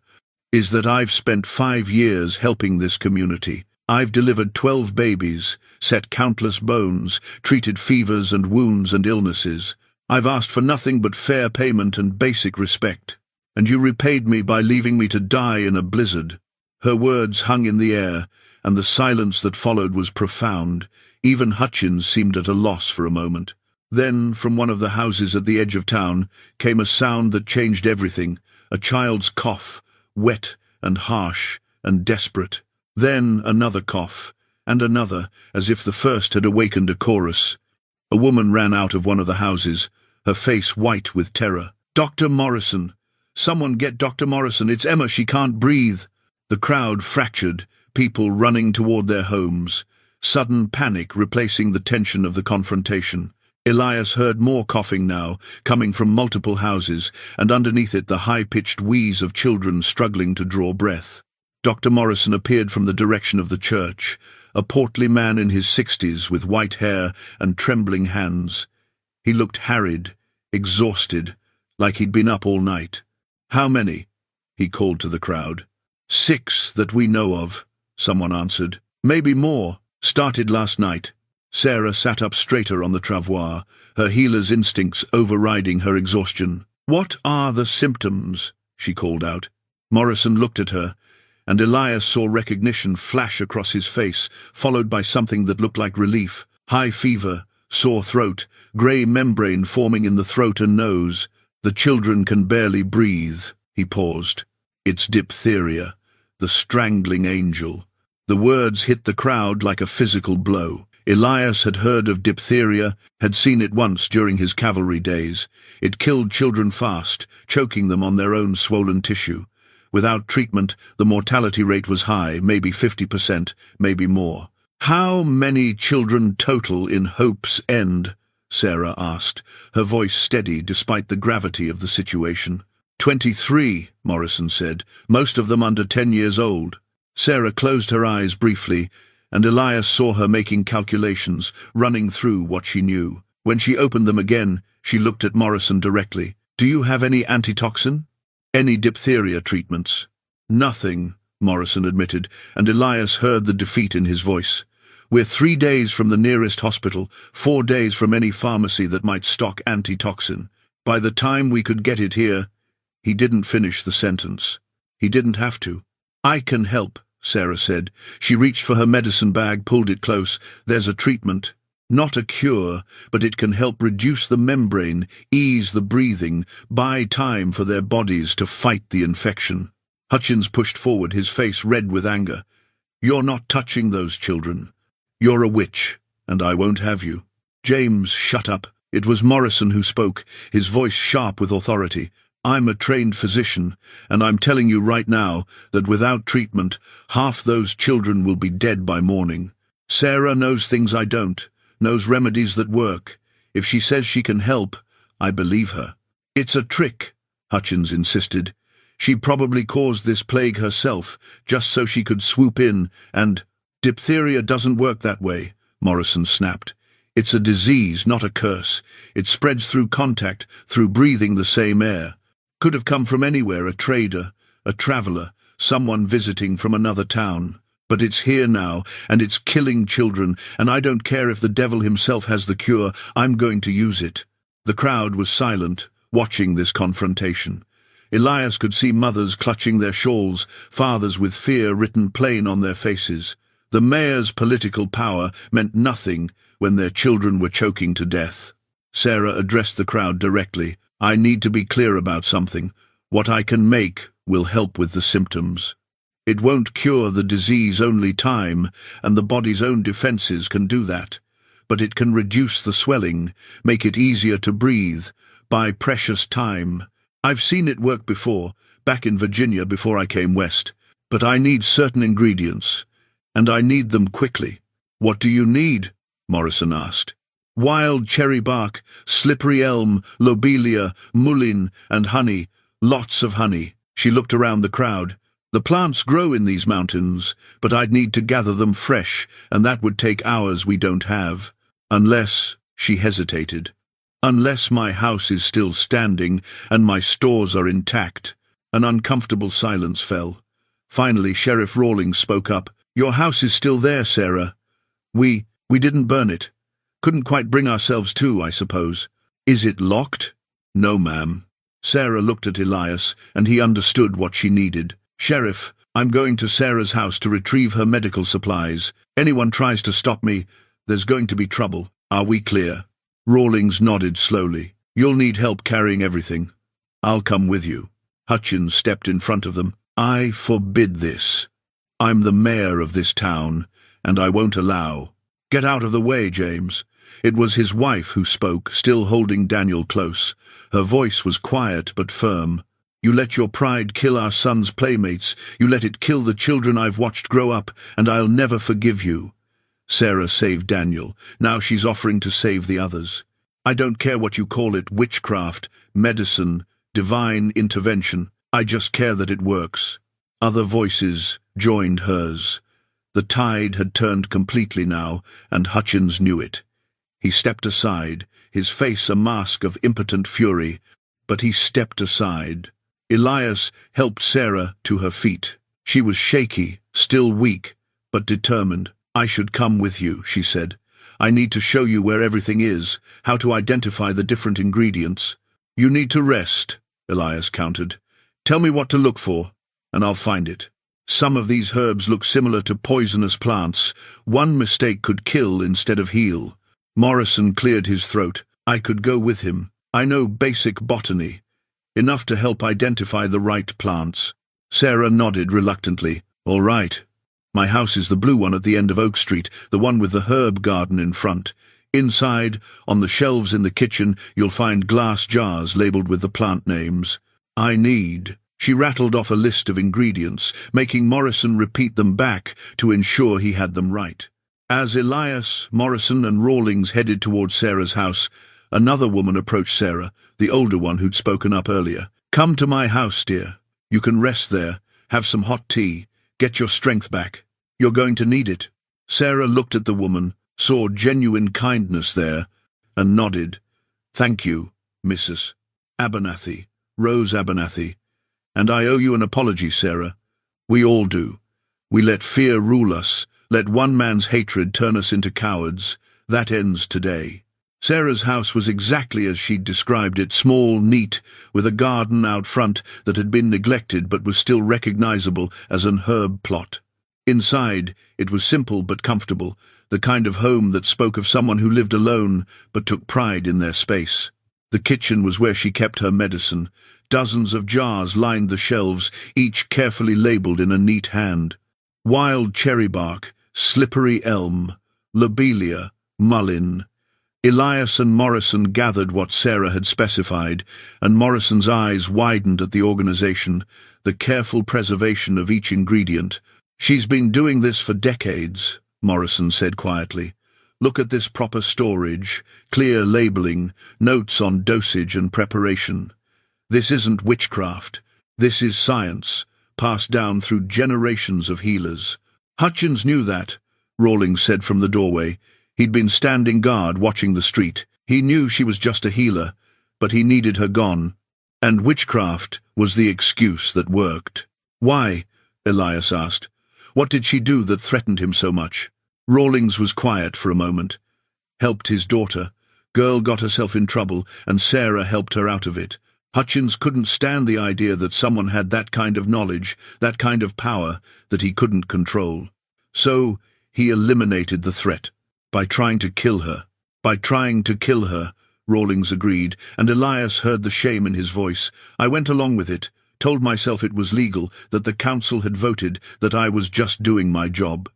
"is that I've spent 5 years helping this community. I've delivered 12 babies, set countless bones, treated fevers and wounds and illnesses. I've asked for nothing but fair payment and basic respect. And you repaid me by leaving me to die in a blizzard." Her words hung in the air, and the silence that followed was profound. Even Hutchins seemed at a loss for a moment. Then, from one of the houses at the edge of town, came a sound that changed everything, a child's cough, wet and harsh and desperate. Then another cough, and another, as if the first had awakened a chorus. A woman ran out of one of the houses, her face white with terror. "Dr. Morrison! Someone get Dr. Morrison! It's Emma, she can't breathe!" The crowd fractured, people running toward their homes, sudden panic replacing the tension of the confrontation. Elias heard more coughing now, coming from multiple houses, and underneath it the high-pitched wheeze of children struggling to draw breath. Dr. Morrison appeared from the direction of the church, a portly man in his 60s with white hair and trembling hands. He looked harried, exhausted, like he'd been up all night. "How many?" he called to the crowd. "6 that we know of," someone answered. "Maybe more. Started last night." Sarah sat up straighter on the travois, her healer's instincts overriding her exhaustion. "What are the symptoms?" she called out. Morrison looked at her, and Elias saw recognition flash across his face, followed by something that looked like relief. High fever, sore throat, grey membrane forming in the throat and nose. "The children can barely breathe." He paused. "It's diphtheria, the strangling angel." The words hit the crowd like a physical blow. Elias had heard of diphtheria, had seen it once during his cavalry days. It killed children fast, choking them on their own swollen tissue. Without treatment, the mortality rate was high, maybe 50%, maybe more. "How many children total in Hope's End?" Sarah asked, her voice steady despite the gravity of the situation. 23, Morrison said, most of them under 10 years old. Sarah closed her eyes briefly, and Elias saw her making calculations, running through what she knew. When she opened them again, she looked at Morrison directly. "Do you have any antitoxin? Any diphtheria treatments?" "Nothing," Morrison admitted, and Elias heard the defeat in his voice. "We're 3 days from the nearest hospital, 4 days from any pharmacy that might stock antitoxin. By the time we could get it here—" He didn't finish the sentence. He didn't have to. "I can help," Sarah said. She reached for her medicine bag, pulled it close. "There's a treatment. Not a cure, but it can help reduce the membrane, ease the breathing, buy time for their bodies to fight the infection." Hutchins pushed forward, his face red with anger. "You're not touching those children. You're a witch, and I won't have you." "James, shut up." It was Morrison who spoke, his voice sharp with authority. "I'm a trained physician, and I'm telling you right now that without treatment, half those children will be dead by morning. Sarah knows things I don't, knows remedies that work. If she says she can help, I believe her." "It's a trick," Hutchins insisted. "She probably caused this plague herself, just so she could swoop in and—" "Diphtheria doesn't work that way," Morrison snapped. "It's a disease, not a curse. It spreads through contact, through breathing the same air. Could have come from anywhere, a trader, a traveler, someone visiting from another town. But it's here now, and it's killing children, and I don't care if the devil himself has the cure, I'm going to use it." The crowd was silent, watching this confrontation. Elias could see mothers clutching their shawls, fathers with fear written plain on their faces. The mayor's political power meant nothing when their children were choking to death. Sarah addressed the crowd directly. "I need to be clear about something. What I can make will help with the symptoms. It won't cure the disease, only time, and the body's own defenses can do that. But it can reduce the swelling, make it easier to breathe, buy precious time. I've seen it work before, back in Virginia before I came west. But I need certain ingredients, and I need them quickly." "What do you need?" Morrison asked. "Wild cherry bark, slippery elm, lobelia, mullein, and honey. Lots of honey." She looked around the crowd. "The plants grow in these mountains, but I'd need to gather them fresh, and that would take hours we don't have. Unless—" she hesitated. "Unless my house is still standing and my stores are intact." An uncomfortable silence fell. Finally, Sheriff Rawlings spoke up. "Your house is still there, Sarah. We didn't burn it. Couldn't quite bring ourselves to, I suppose." "Is it locked?" "No, ma'am." Sarah looked at Elias, and he understood what she needed. "Sheriff, I'm going to Sarah's house to retrieve her medical supplies. Anyone tries to stop me, there's going to be trouble. Are we clear?" Rawlings nodded slowly. "You'll need help carrying everything. I'll come with you." Hutchins stepped in front of them. "I forbid this. I'm the mayor of this town, and I won't allow—" "Get out of the way, James." It was his wife who spoke, still holding Daniel close. Her voice was quiet but firm. "You let your pride kill our son's playmates. You let it kill the children I've watched grow up, and I'll never forgive you." Sarah saved Daniel. Now she's offering to save the others. "I don't care what you call it, witchcraft, medicine, divine intervention. I just care that it works." Other voices joined hers. The tide had turned completely now, and Hutchins knew it. He stepped aside, his face a mask of impotent fury, but he stepped aside. Elias helped Sarah to her feet. She was shaky, still weak, but determined. "I should come with you," she said. "I need to show you where everything is, how to identify the different ingredients." "You need to rest," Elias countered. "Tell me what to look for, and I'll find it. Some of these herbs look similar to poisonous plants. One mistake could kill instead of heal." Morrison cleared his throat. "I could go with him. I know basic botany, enough to help identify the right plants." Sarah nodded reluctantly. "All right." My house is the blue one at the end of Oak Street, the one with the herb garden in front. Inside, on the shelves in the kitchen, you'll find glass jars labeled with the plant names. I need—" She rattled off a list of ingredients, making Morrison repeat them back to ensure he had them right. As Elias, Morrison and Rawlings headed towards Sarah's house, another woman approached Sarah, the older one who'd spoken up earlier. "Come to my house, dear. You can rest there, have some hot tea, get your strength back. You're going to need it." Sarah looked at the woman, saw genuine kindness there, and nodded. "Thank you, Mrs. Abernathy, Rose Abernathy. And I owe you an apology, Sarah. We all do. We let fear rule us, let one man's hatred turn us into cowards. That ends today." Sarah's house was exactly as she'd described it, small, neat, with a garden out front that had been neglected but was still recognizable as an herb plot. Inside, it was simple but comfortable, the kind of home that spoke of someone who lived alone but took pride in their space. The kitchen was where she kept her medicine. Dozens of jars lined the shelves, each carefully labeled in a neat hand. Wild cherrybark, slippery elm, lobelia, mullein. Elias and Morrison gathered what Sarah had specified, and Morrison's eyes widened at the organization, the careful preservation of each ingredient. "She's been doing this for decades," Morrison said quietly. "Look at this proper storage, clear labeling, notes on dosage and preparation. This isn't witchcraft. This is science, passed down through generations of healers." "Hutchins knew that," Rawlings said from the doorway. He'd been standing guard watching the street. He knew she was just a healer, but he needed her gone. And witchcraft was the excuse that worked. "Why?" Elias asked. "What did she do that threatened him so much?" Rawlings was quiet for a moment. "Helped his daughter. Girl got herself in trouble, and Sarah helped her out of it. Hutchins couldn't stand the idea that someone had that kind of knowledge, that kind of power, that he couldn't control. So he eliminated the threat. By trying to kill her. By trying to kill her," Rawlings agreed, and Elias heard the shame in his voice. "I went along with it, told myself it was legal, that the council had voted, that I was just doing my job.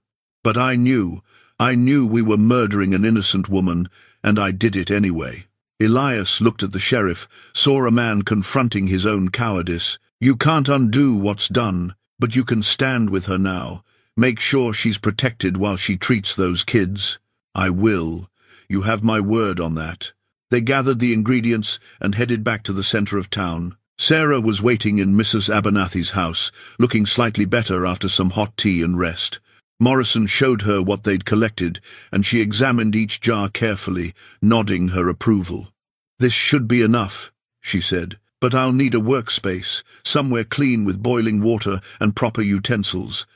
But I knew we were murdering an innocent woman, and I did it anyway." Elias looked at the sheriff, saw a man confronting his own cowardice. "You can't undo what's done, but you can stand with her now. Make sure she's protected while she treats those kids." "I will. You have my word on that." They gathered the ingredients and headed back to the center of town. Sarah was waiting in Mrs. Abernathy's house, looking slightly better after some hot tea and rest. Morrison showed her what they'd collected, and she examined each jar carefully, nodding her approval. "This should be enough," she said, "but I'll need a workspace, somewhere clean with boiling water and proper utensils.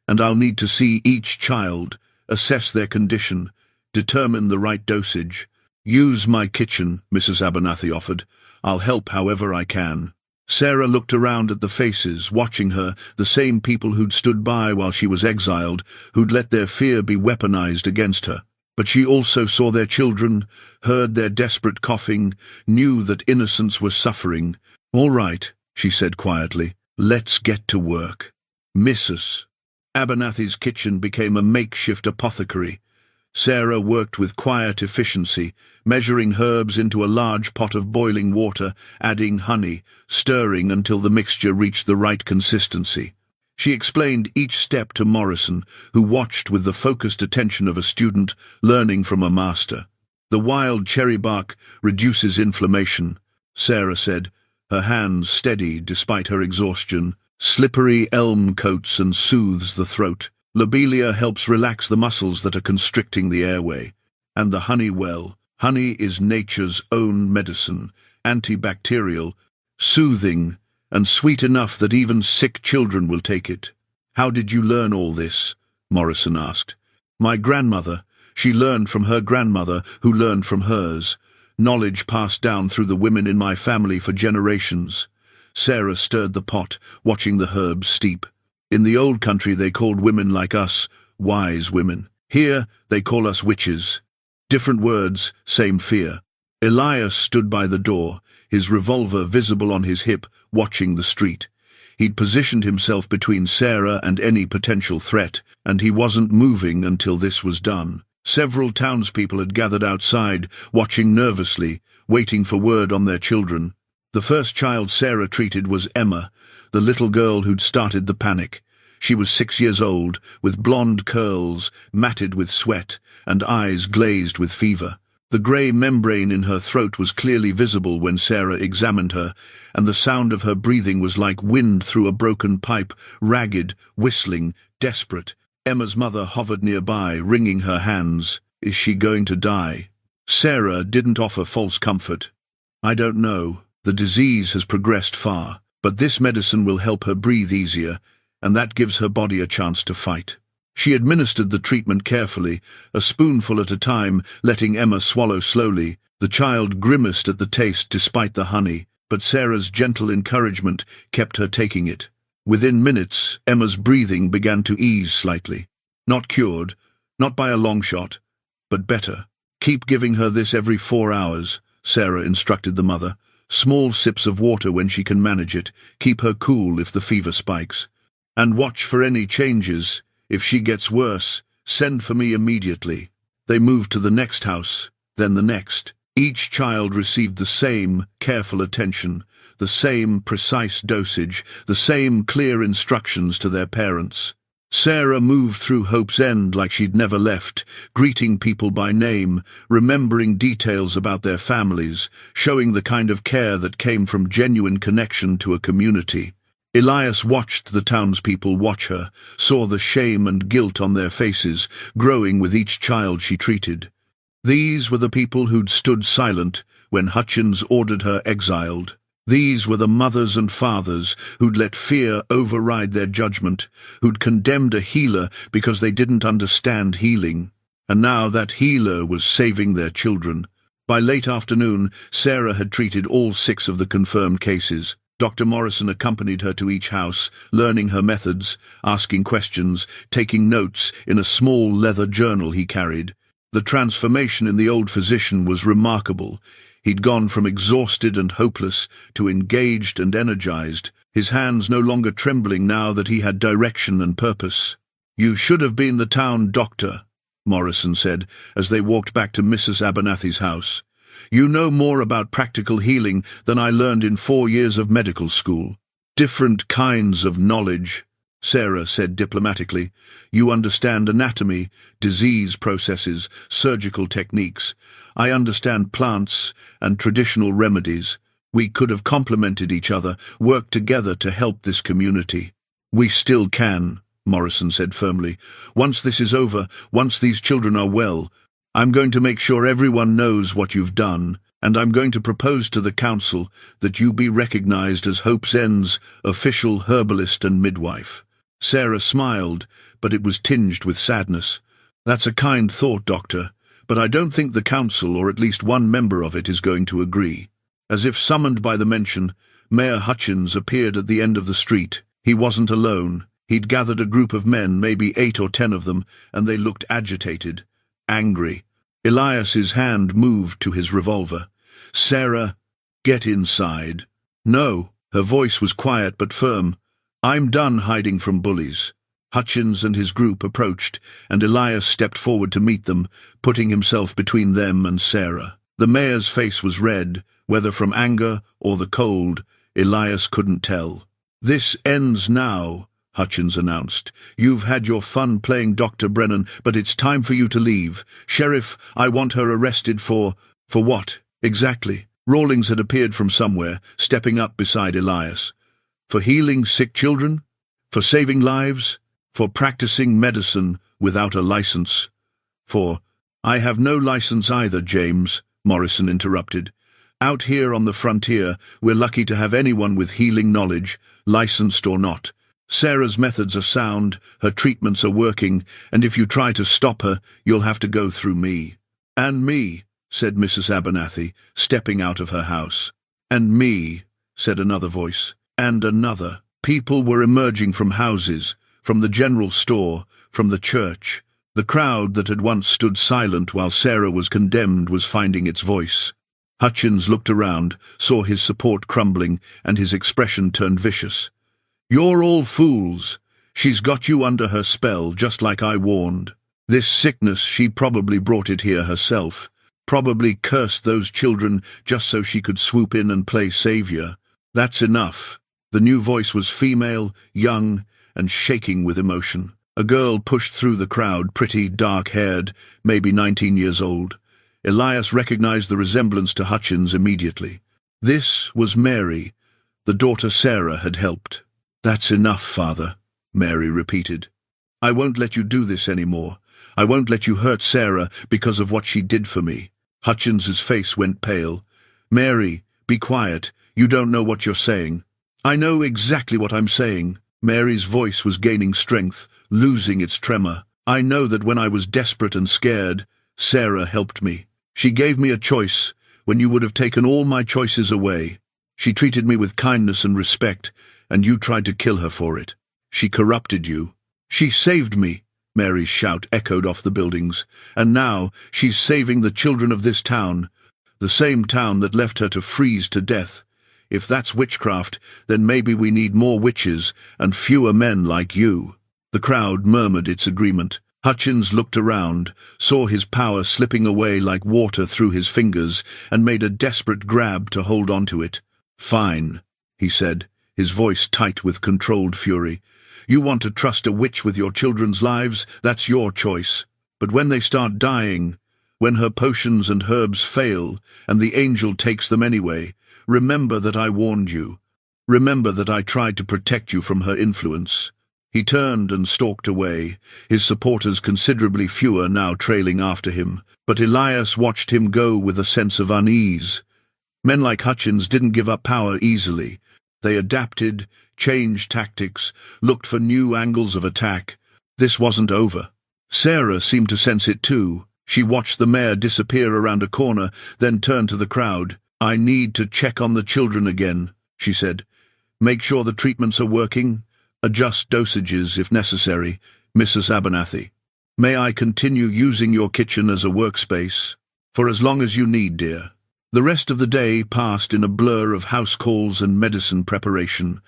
And I'll need to see each child, assess their condition, determine the right dosage. Use my kitchen," Mrs. Abernathy offered. "I'll help however I can." Sarah looked around at the faces, watching her, the same people who'd stood by while she was exiled, who'd let their fear be weaponized against her. But she also saw their children, heard their desperate coughing, knew that innocents were suffering. "All right," she said quietly, "let's get to work." Mrs. Abernathy's kitchen became a makeshift apothecary. Sarah worked with quiet efficiency, measuring herbs into a large pot of boiling water, adding honey, stirring until the mixture reached the right consistency. She explained each step to Morrison, who watched with the focused attention of a student learning from a master. "The wild cherry bark reduces inflammation," Sarah said, her hands steady despite her exhaustion. "Slippery elm coats and soothes the throat. Lobelia helps relax the muscles that are constricting the airway. And the honey well. Honey is nature's own medicine, antibacterial, soothing, and sweet enough that even sick children will take it." "How did you learn all this?" Morrison asked. "My grandmother. She learned from her grandmother, who learned from hers. Knowledge passed down through the women in my family for generations." Sarah stirred the pot, watching the herbs steep. "In the old country they called women like us wise women. Here they call us witches. Different words, same fear." Elias stood by the door, his revolver visible on his hip, watching the street. He'd positioned himself between Sarah and any potential threat, and he wasn't moving until this was done. Several townspeople had gathered outside, watching nervously, waiting for word on their children. The first child Sarah treated was Emma, the little girl who'd started the panic. She was 6 years old, with blonde curls, matted with sweat, and eyes glazed with fever. The grey membrane in her throat was clearly visible when Sarah examined her, and the sound of her breathing was like wind through a broken pipe, ragged, whistling, desperate. Emma's mother hovered nearby, wringing her hands. Is she going to die? Sarah didn't offer false comfort. I don't know. The disease has progressed far, but this medicine will help her breathe easier, and that gives her body a chance to fight. She administered the treatment carefully, a spoonful at a time, letting Emma swallow slowly. The child grimaced at the taste despite the honey, but Sarah's gentle encouragement kept her taking it. Within minutes, Emma's breathing began to ease slightly. Not cured, not by a long shot, but better. Keep giving her this every 4 hours, Sarah instructed the mother. Small sips of water when she can manage it. Keep her cool if the fever spikes. And watch for any changes. If she gets worse, send for me immediately. They moved to the next house, then the next. Each child received the same careful attention, the same precise dosage, the same clear instructions to their parents. Sarah moved through Hope's End like she'd never left, greeting people by name, remembering details about their families, showing the kind of care that came from genuine connection to a community. Elias watched the townspeople watch her, saw the shame and guilt on their faces, growing with each child she treated. These were the people who'd stood silent when Hutchins ordered her exiled. These were the mothers and fathers who'd let fear override their judgment, who'd condemned a healer because they didn't understand healing. And now that healer was saving their children. By late afternoon, Sarah had treated all 6 of the confirmed cases. Dr. Morrison accompanied her to each house, learning her methods, asking questions, taking notes in a small leather journal he carried. The transformation in the old physician was remarkable. He'd gone from exhausted and hopeless to engaged and energized, his hands no longer trembling now that he had direction and purpose. "You should have been the town doctor," Morrison said as they walked back to Mrs. Abernathy's house. "You know more about practical healing than I learned in 4 years of medical school." "Different kinds of knowledge," Sarah said diplomatically. "You understand anatomy, disease processes, surgical techniques. I understand plants and traditional remedies. We could have complemented each other, worked together to help this community." "We still can," Morrison said firmly. "Once this is over, once these children are well, I'm going to make sure everyone knows what you've done, and I'm going to propose to the council that you be recognized as Hope's End's official herbalist and midwife." Sarah smiled, but it was tinged with sadness. "That's a kind thought, Doctor, but I don't think the council, or at least one member of it, is going to agree." As if summoned by the mention, Mayor Hutchins appeared at the end of the street. He wasn't alone. He'd gathered a group of men, maybe 8 or 10 of them, and they looked agitated, angry. Elias's hand moved to his revolver. "Sarah, get inside." "No." Her voice was quiet but firm. "I'm done hiding from bullies." Hutchins and his group approached, and Elias stepped forward to meet them, putting himself between them and Sarah. The mayor's face was red, whether from anger or the cold, Elias couldn't tell. "This ends now," Hutchins announced. "You've had your fun playing Dr. Brennan, but it's time for you to leave. Sheriff, I want her arrested for what, exactly?" Rawlings had appeared from somewhere, stepping up beside Elias. "For healing sick children? For saving lives? For practicing medicine without a license? For—" "I have no license either, James," Morrison interrupted. "Out here on the frontier, we're lucky to have anyone with healing knowledge, licensed or not. Sarah's methods are sound, her treatments are working, and if you try to stop her, you'll have to go through me." "And me," said Mrs. Abernathy, stepping out of her house. "And me," said another voice. And another. People were emerging from houses, from the general store, from the church. The crowd that had once stood silent while Sarah was condemned was finding its voice. Hutchins looked around, saw his support crumbling, and his expression turned vicious. You're all fools. She's got you under her spell, just like I warned. This sickness, she probably brought it here herself. Probably cursed those children just so she could swoop in and play savior. That's enough. The new voice was female, young, and shaking with emotion. A girl pushed through the crowd, pretty, dark-haired, maybe 19 years old. Elias recognized the resemblance to Hutchins immediately. This was Mary. The daughter Sarah had helped. That's enough, Father, Mary repeated. I won't let you do this anymore. I won't let you hurt Sarah because of what she did for me. Hutchins's face went pale. Mary, be quiet. You don't know what you're saying. I know exactly what I'm saying. Mary's voice was gaining strength, losing its tremor. I know that when I was desperate and scared, Sarah helped me. She gave me a choice when you would have taken all my choices away. She treated me with kindness and respect, and you tried to kill her for it. She corrupted you. She saved me, Mary's shout echoed off the buildings. And now she's saving the children of this town, the same town that left her to freeze to death. If that's witchcraft, then maybe we need more witches and fewer men like you. The crowd murmured its agreement. Hutchins looked around, saw his power slipping away like water through his fingers, and made a desperate grab to hold onto it. Fine, he said, his voice tight with controlled fury. You want to trust a witch with your children's lives? That's your choice. But when they start dying, when her potions and herbs fail, and the angel takes them anyway, remember that I warned you. Remember that I tried to protect you from her influence. He turned and stalked away, his supporters considerably fewer now trailing after him, but Elias watched him go with a sense of unease. Men like Hutchins didn't give up power easily. They adapted, changed tactics, looked for new angles of attack. This wasn't over. Sarah seemed to sense it too. She watched the mayor disappear around a corner, then turned to the crowd. I need to check on the children again, she said. Make sure the treatments are working. Adjust dosages if necessary, Mrs. Abernathy. May I continue using your kitchen as a workspace? For as long as you need, dear. The rest of the day passed in a blur of house calls and medicine preparation.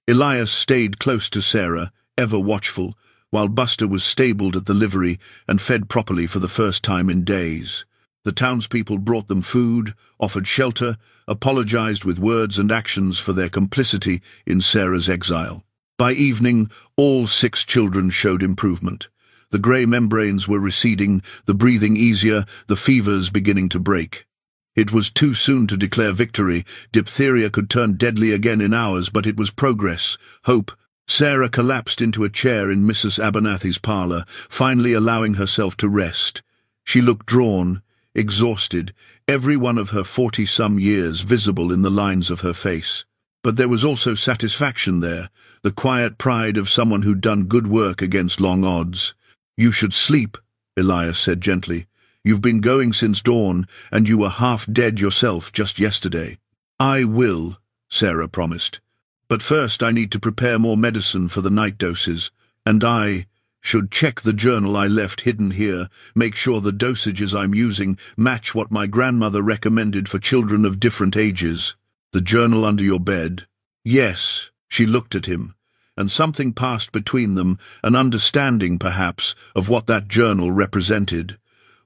Elias stayed close to Sarah, ever watchful, while Buster was stabled at the livery and fed properly for the first time in days. The townspeople brought them food, offered shelter, apologized with words and actions for their complicity in Sarah's exile. By evening, all 6 children showed improvement. The grey membranes were receding, the breathing easier, the fevers beginning to break. It was too soon to declare victory. Diphtheria could turn deadly again in hours, but it was progress, hope. Sarah collapsed into a chair in Mrs. Abernathy's parlour, finally allowing herself to rest. She looked drawn, exhausted, every one of her 40-some years visible in the lines of her face. But there was also satisfaction there, the quiet pride of someone who'd done good work against long odds. You should sleep, Elias said gently. You've been going since dawn, and you were half dead yourself just yesterday. I will, Sarah promised. But first I need to prepare more medicine for the night doses, and I should check the journal I left hidden here, make sure the dosages I'm using match what my grandmother recommended for children of different ages. The journal under your bed? Yes, she looked at him, and something passed between them, an understanding, perhaps, of what that journal represented.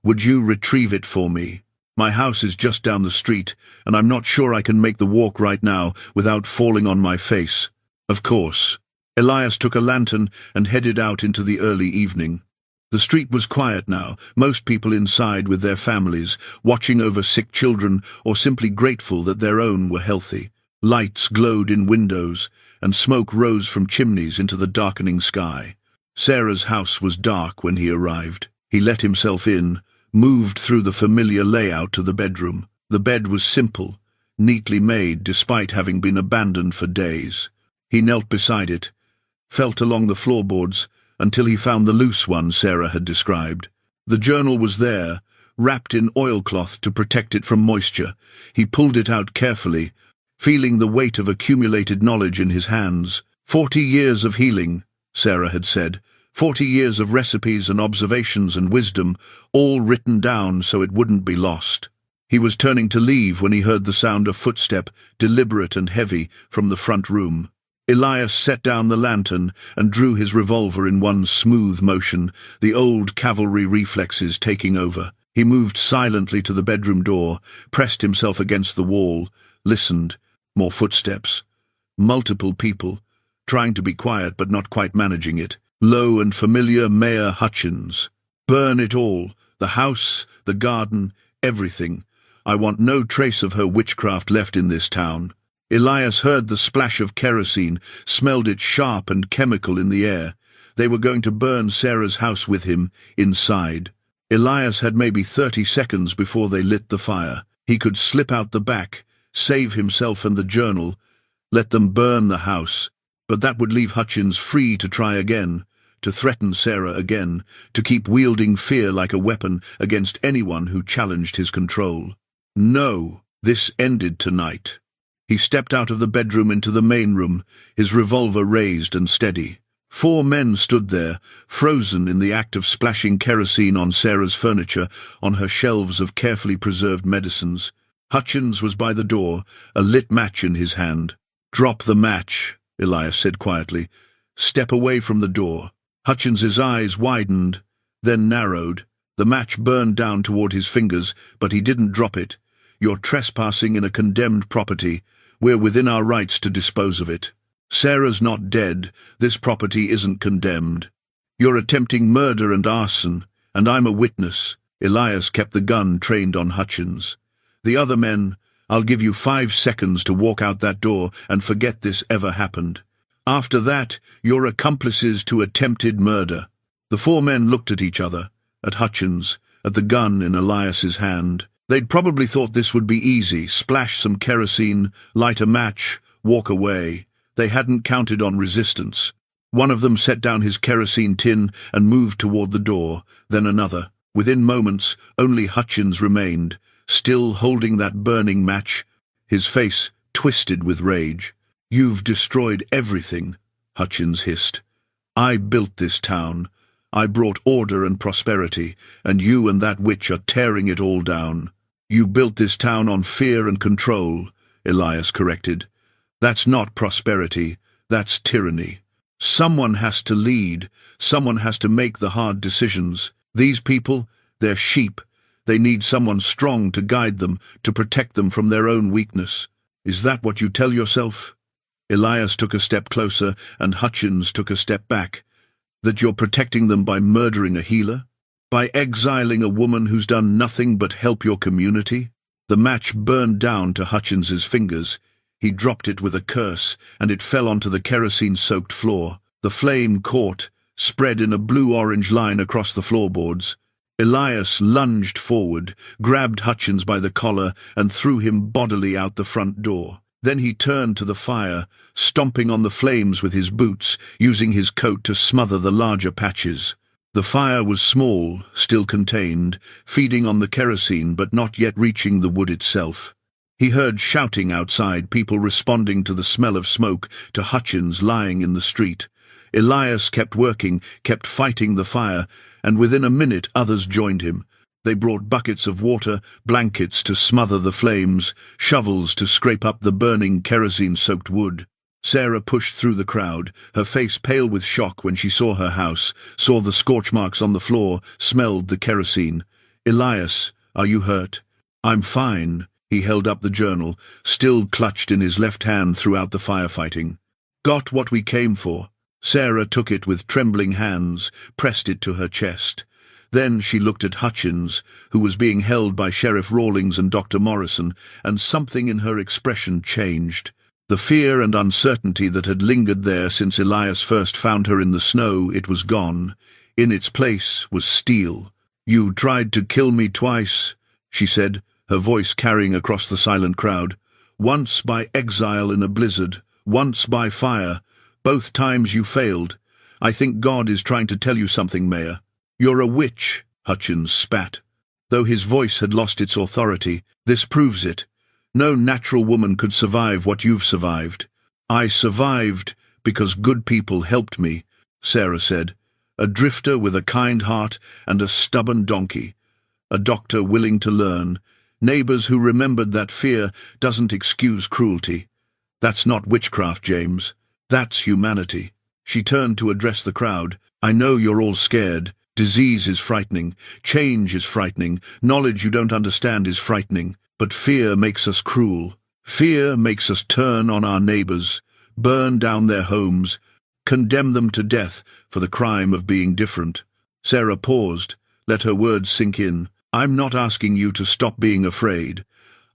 Would you retrieve it for me? My house is just down the street, and I'm not sure I can make the walk right now without falling on my face. Of course. Elias took a lantern and headed out into the early evening. The street was quiet now, most people inside with their families, watching over sick children or simply grateful that their own were healthy. Lights glowed in windows, and smoke rose from chimneys into the darkening sky. Sarah's house was dark when he arrived. He let himself in, moved through the familiar layout to the bedroom. The bed was simple, neatly made despite having been abandoned for days. He knelt beside it, felt along the floorboards until he found the loose one Sarah had described. The journal was there, wrapped in oilcloth to protect it from moisture. He pulled it out carefully, feeling the weight of accumulated knowledge in his hands. 40 years of healing, Sarah had said. 40 years of recipes and observations and wisdom, all written down so it wouldn't be lost. He was turning to leave when he heard the sound of footstep, deliberate and heavy, from the front room. Elias set down the lantern and drew his revolver in one smooth motion, the old cavalry reflexes taking over. He moved silently to the bedroom door, pressed himself against the wall, listened. More footsteps. Multiple people, trying to be quiet but not quite managing it. Low and familiar Mayor Hutchins. Burn it all. The house, the garden, everything. I want no trace of her witchcraft left in this town. Elias heard the splash of kerosene, smelled it sharp and chemical in the air. They were going to burn Sarah's house with him, inside. Elias had maybe 30 seconds before they lit the fire. He could slip out the back, save himself and the journal, let them burn the house. But that would leave Hutchins free to try again, to threaten Sarah again, to keep wielding fear like a weapon against anyone who challenged his control. No, this ended tonight. He stepped out of the bedroom into the main room, his revolver raised and steady. 4 men stood there, frozen in the act of splashing kerosene on Sarah's furniture, on her shelves of carefully preserved medicines. Hutchins was by the door, a lit match in his hand. "Drop the match," Elias said quietly. "Step away from the door." Hutchins's eyes widened, then narrowed. The match burned down toward his fingers, but he didn't drop it. "You're trespassing in a condemned property. We're within our rights to dispose of it. Sarah's not dead. This property isn't condemned. You're attempting murder and arson, and I'm a witness." Elias kept the gun trained on Hutchins. "The other men, I'll give you 5 seconds to walk out that door and forget this ever happened. After that, you're accomplices to attempted murder." The 4 men looked at each other, at Hutchins, at the gun in Elias's hand. They'd probably thought this would be easy: splash some kerosene, light a match, walk away. They hadn't counted on resistance. One of them set down his kerosene tin and moved toward the door, then another. Within moments, only Hutchins remained, still holding that burning match, his face twisted with rage. "You've destroyed everything," Hutchins hissed. "I built this town. I brought order and prosperity, and you and that witch are tearing it all down." "You built this town on fear and control," Elias corrected. "That's not prosperity, that's tyranny. Someone has to lead, someone has to make the hard decisions. These people, they're sheep. They need someone strong to guide them, to protect them from their own weakness. Is that what you tell yourself?" Elias took a step closer, and Hutchins took a step back. "That you're protecting them by murdering a healer? By exiling a woman who's done nothing but help your community?" The match burned down to Hutchins's fingers. He dropped it with a curse, and it fell onto the kerosene-soaked floor. The flame caught, spread in a blue-orange line across the floorboards. Elias lunged forward, grabbed Hutchins by the collar, and threw him bodily out the front door. Then he turned to the fire, stomping on the flames with his boots, using his coat to smother the larger patches. The fire was small, still contained, feeding on the kerosene but not yet reaching the wood itself. He heard shouting outside, people responding to the smell of smoke, to Hutchins lying in the street. Elias kept working, kept fighting the fire, and within a minute others joined him. They brought buckets of water, blankets to smother the flames, shovels to scrape up the burning kerosene-soaked wood. Sarah pushed through the crowd, her face pale with shock when she saw her house, saw the scorch marks on the floor, smelled the kerosene. "Elias, are you hurt?" "I'm fine." He held up the journal, still clutched in his left hand throughout the firefighting. "Got what we came for." Sarah took it with trembling hands, pressed it to her chest. Then she looked at Hutchins, who was being held by Sheriff Rawlings and Dr. Morrison, and something in her expression changed. The fear and uncertainty that had lingered there since Elias first found her in the snow, it was gone. In its place was steel. "You tried to kill me twice," she said, her voice carrying across the silent crowd. "Once by exile in a blizzard, once by fire. Both times you failed. I think God is trying to tell you something, Mayor." "You're a witch," Hutchins spat. Though his voice had lost its authority, "this proves it. No natural woman could survive what you've survived." "I survived because good people helped me," Sarah said. "A drifter with a kind heart and a stubborn donkey. A doctor willing to learn. Neighbors who remembered that fear doesn't excuse cruelty. That's not witchcraft, James. That's humanity. She turned to address the crowd. I know you're all scared. Disease is frightening. Change is frightening. Knowledge you don't understand is frightening. But fear makes us cruel. Fear makes us turn on our neighbors, burn down their homes, condemn them to death for the crime of being different. Sarah paused, let her words sink in. I'm not asking you to stop being afraid.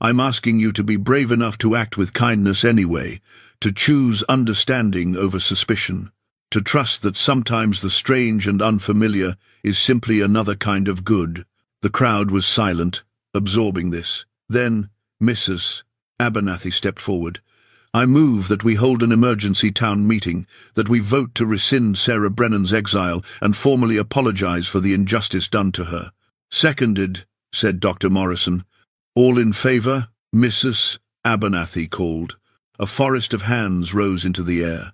I'm asking you to be brave enough to act with kindness anyway, to choose understanding over suspicion, to trust that sometimes the strange and unfamiliar is simply another kind of good. The crowd was silent, absorbing this. Then, Mrs. Abernathy stepped forward. I move that we hold an emergency town meeting, that we vote to rescind Sarah Brennan's exile and formally apologize for the injustice done to her. Seconded, said Dr. Morrison. All in favour? Mrs. Abernathy called. A forest of hands rose into the air.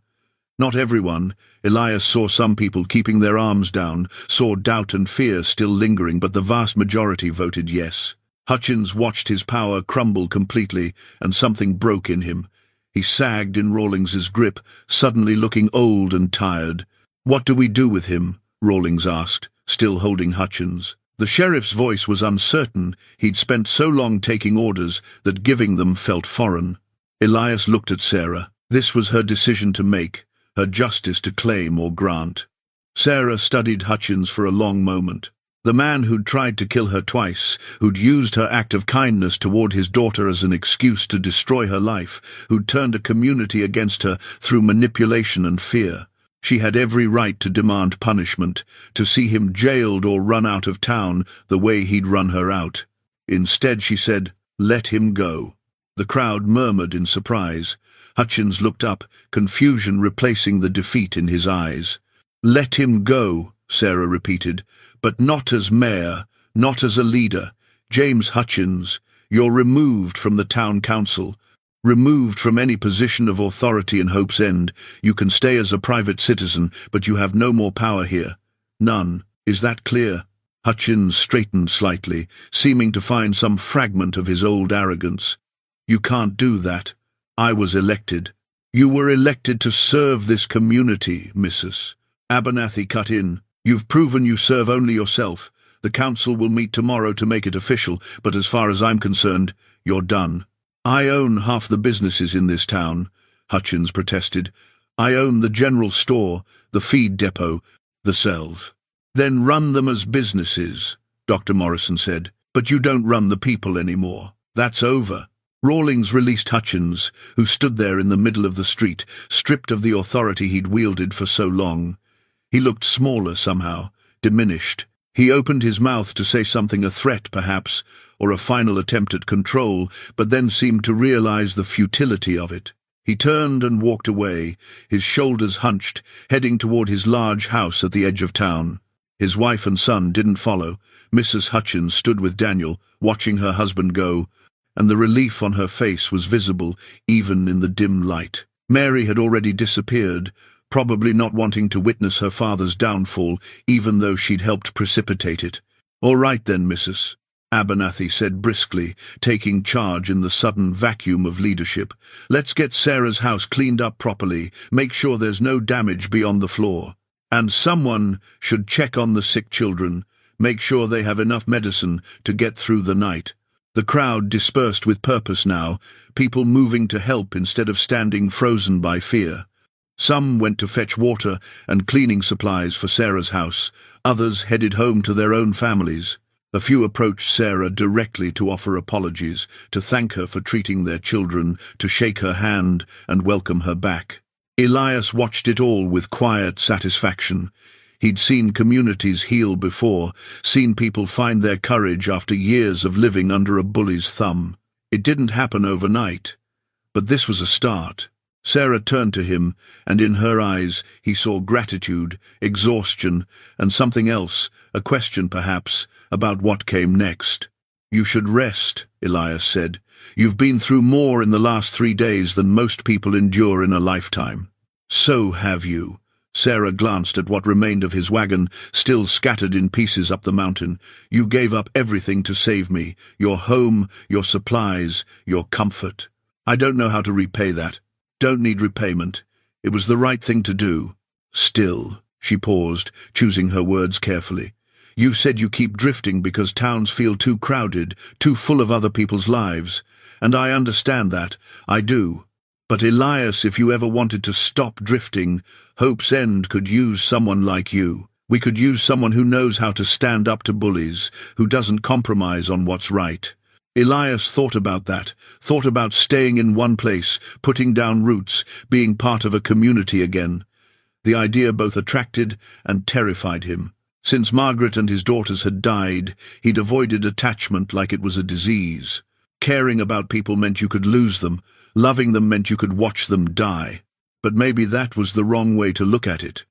Not everyone. Elias saw some people keeping their arms down, saw doubt and fear still lingering, but the vast majority voted yes. Hutchins watched his power crumble completely, and something broke in him. He sagged in Rawlings's grip, suddenly looking old and tired. What do we do with him? Rawlings asked, still holding Hutchins. The sheriff's voice was uncertain. He'd spent so long taking orders that giving them felt foreign. Elias looked at Sarah. This was her decision to make, her justice to claim or grant. Sarah studied Hutchins for a long moment. The man who'd tried to kill her twice, who'd used her act of kindness toward his daughter as an excuse to destroy her life, who'd turned a community against her through manipulation and fear. She had every right to demand punishment, to see him jailed or run out of town the way he'd run her out. Instead, she said, "Let him go." The crowd murmured in surprise. Hutchins looked up, confusion replacing the defeat in his eyes. "Let him go," Sarah repeated, "but not as mayor, not as a leader. James Hutchins, you're removed from the town council, removed from any position of authority in Hope's End. You can stay as a private citizen, but you have no more power here. None. Is that clear?" Hutchins straightened slightly, seeming to find some fragment of his old arrogance. "You can't do that. I was elected." "You were elected to serve this community, Mrs. Abernathy cut in. "You've proven you serve only yourself. The council will meet tomorrow to make it official, but as far as I'm concerned, you're done." "I own half the businesses in this town," Hutchins protested. "I own the general store, the feed depot, the selve." "Then run them as businesses," Dr. Morrison said. "But you don't run the people anymore. That's over." Rawlings released Hutchins, who stood there in the middle of the street, stripped of the authority he'd wielded for so long. He looked smaller somehow, diminished. He opened his mouth to say something, a threat perhaps, or a final attempt at control, but then seemed to realize the futility of it. He turned and walked away, his shoulders hunched, heading toward his large house at the edge of town. His wife and son didn't follow. Mrs. Hutchins stood with Daniel, watching her husband go, and the relief on her face was visible even in the dim light. Mary had already disappeared, probably not wanting to witness her father's downfall, even though she'd helped precipitate it. "All right then, Mrs. Abernathy said briskly, taking charge in the sudden vacuum of leadership. "Let's get Sarah's house cleaned up properly, make sure there's no damage beyond the floor. And someone should check on the sick children, make sure they have enough medicine to get through the night." The crowd dispersed with purpose now, people moving to help instead of standing frozen by fear. Some went to fetch water and cleaning supplies for Sarah's house, others headed home to their own families. A few approached Sarah directly to offer apologies, to thank her for treating their children, to shake her hand and welcome her back. Elias watched it all with quiet satisfaction. He'd seen communities heal before, seen people find their courage after years of living under a bully's thumb. It didn't happen overnight, but this was a start. Sarah turned to him, and in her eyes he saw gratitude, exhaustion, and something else, a question perhaps, about what came next. "You should rest," Elias said. "You've been through more in the last 3 days than most people endure in a lifetime." "So have you." Sarah glanced at what remained of his wagon, still scattered in pieces up the mountain. "You gave up everything to save me, your home, your supplies, your comfort. I don't know how to repay that. Don't need repayment. It was the right thing to do. Still, she paused, choosing her words carefully. You said you keep drifting because towns feel too crowded, too full of other people's lives. And I understand that. I do. But Elias, if you ever wanted to stop drifting, Hope's End could use someone like you. We could use someone who knows how to stand up to bullies, who doesn't compromise on what's right. Elias thought about that, thought about staying in one place, putting down roots, being part of a community again. The idea both attracted and terrified him. Since Margaret and his daughters had died, he'd avoided attachment like it was a disease. Caring about people meant you could lose them. Loving them meant you could watch them die. But maybe that was the wrong way to look at it.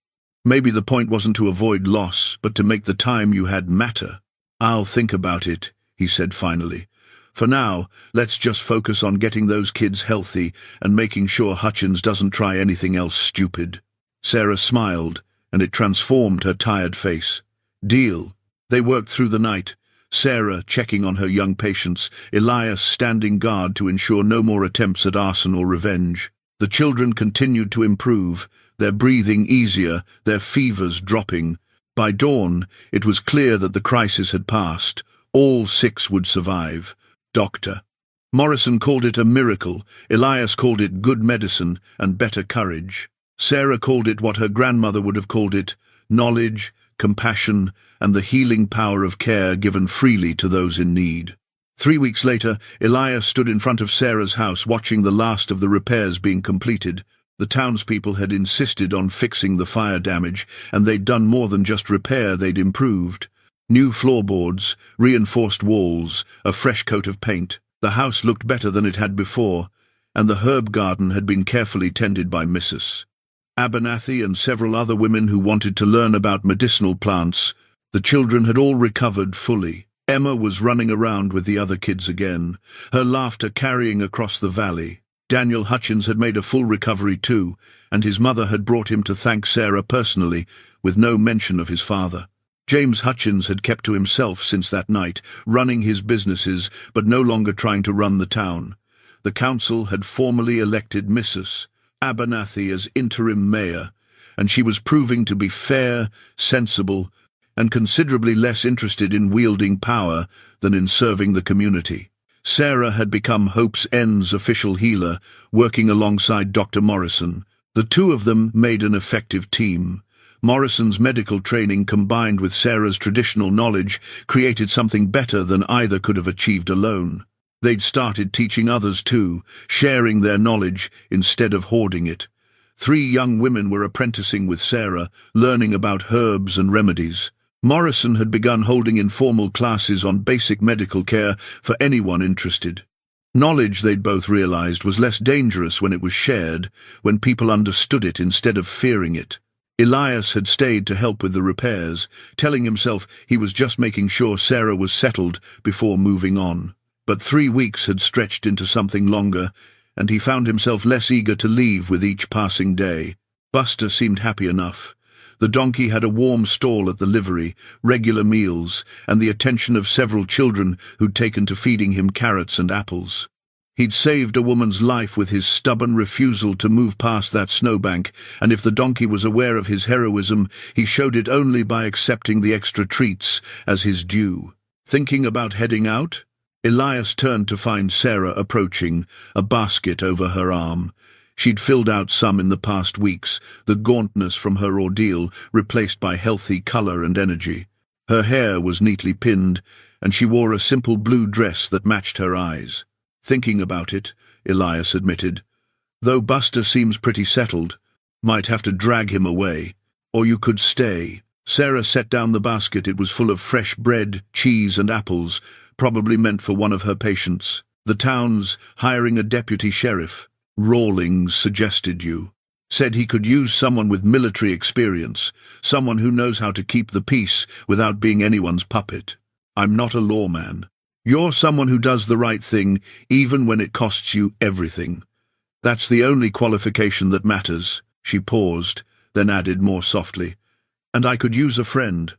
Maybe the point wasn't to avoid loss, but to make the time you had matter. I'll think about it, he said finally. For now, let's just focus on getting those kids healthy and making sure Hutchins doesn't try anything else stupid. Sarah smiled, and it transformed her tired face. Deal. They worked through the night, Sarah checking on her young patients, Elias standing guard to ensure no more attempts at arson or revenge. The children continued to improve, their breathing easier, their fevers dropping. By dawn, it was clear that the crisis had passed. All 6 would survive. Dr. Morrison called it a miracle, Elias called it good medicine and better courage. Sarah called it what her grandmother would have called it, knowledge, compassion, and the healing power of care given freely to those in need. 3 weeks later, Elias stood in front of Sarah's house watching the last of the repairs being completed. The townspeople had insisted on fixing the fire damage, and they'd done more than just repair, they'd improved. New floorboards, reinforced walls, a fresh coat of paint. The house looked better than it had before, and the herb garden had been carefully tended by Mrs. Abernathy and several other women who wanted to learn about medicinal plants. The children had all recovered fully. Emma was running around with the other kids again, her laughter carrying across the valley. Daniel Hutchins had made a full recovery too, and his mother had brought him to thank Sarah personally, with no mention of his father. James Hutchins had kept to himself since that night, running his businesses but no longer trying to run the town. The council had formally elected Mrs. Abernathy as interim mayor, and she was proving to be fair, sensible, and considerably less interested in wielding power than in serving the community. Sarah had become Hope's End's official healer, working alongside Dr. Morrison. The two of them made an effective team. Morrison's medical training combined with Sarah's traditional knowledge created something better than either could have achieved alone. They'd started teaching others too, sharing their knowledge instead of hoarding it. 3 young women were apprenticing with Sarah, learning about herbs and remedies. Morrison had begun holding informal classes on basic medical care for anyone interested. Knowledge, they'd both realized, was less dangerous when it was shared, when people understood it instead of fearing it. Elias had stayed to help with the repairs, telling himself he was just making sure Sarah was settled before moving on. But 3 weeks had stretched into something longer, and he found himself less eager to leave with each passing day. Buster seemed happy enough. The donkey had a warm stall at the livery, regular meals, and the attention of several children who'd taken to feeding him carrots and apples. He'd saved a woman's life with his stubborn refusal to move past that snowbank, and if the donkey was aware of his heroism, he showed it only by accepting the extra treats as his due. Thinking about heading out? Elias turned to find Sarah approaching, a basket over her arm. She'd filled out some in the past weeks, the gauntness from her ordeal replaced by healthy color and energy. Her hair was neatly pinned, and she wore a simple blue dress that matched her eyes. Thinking about it, Elias admitted. Though Buster seems pretty settled, might have to drag him away. Or you could stay. Sarah set down the basket. It was full of fresh bread, cheese and apples, probably meant for one of her patients. The town's hiring a deputy sheriff. Rawlings suggested you. Said he could use someone with military experience, someone who knows how to keep the peace without being anyone's puppet. I'm not a lawman. You're someone who does the right thing, even when it costs you everything. That's the only qualification that matters. She paused, then added more softly. And I could use a friend.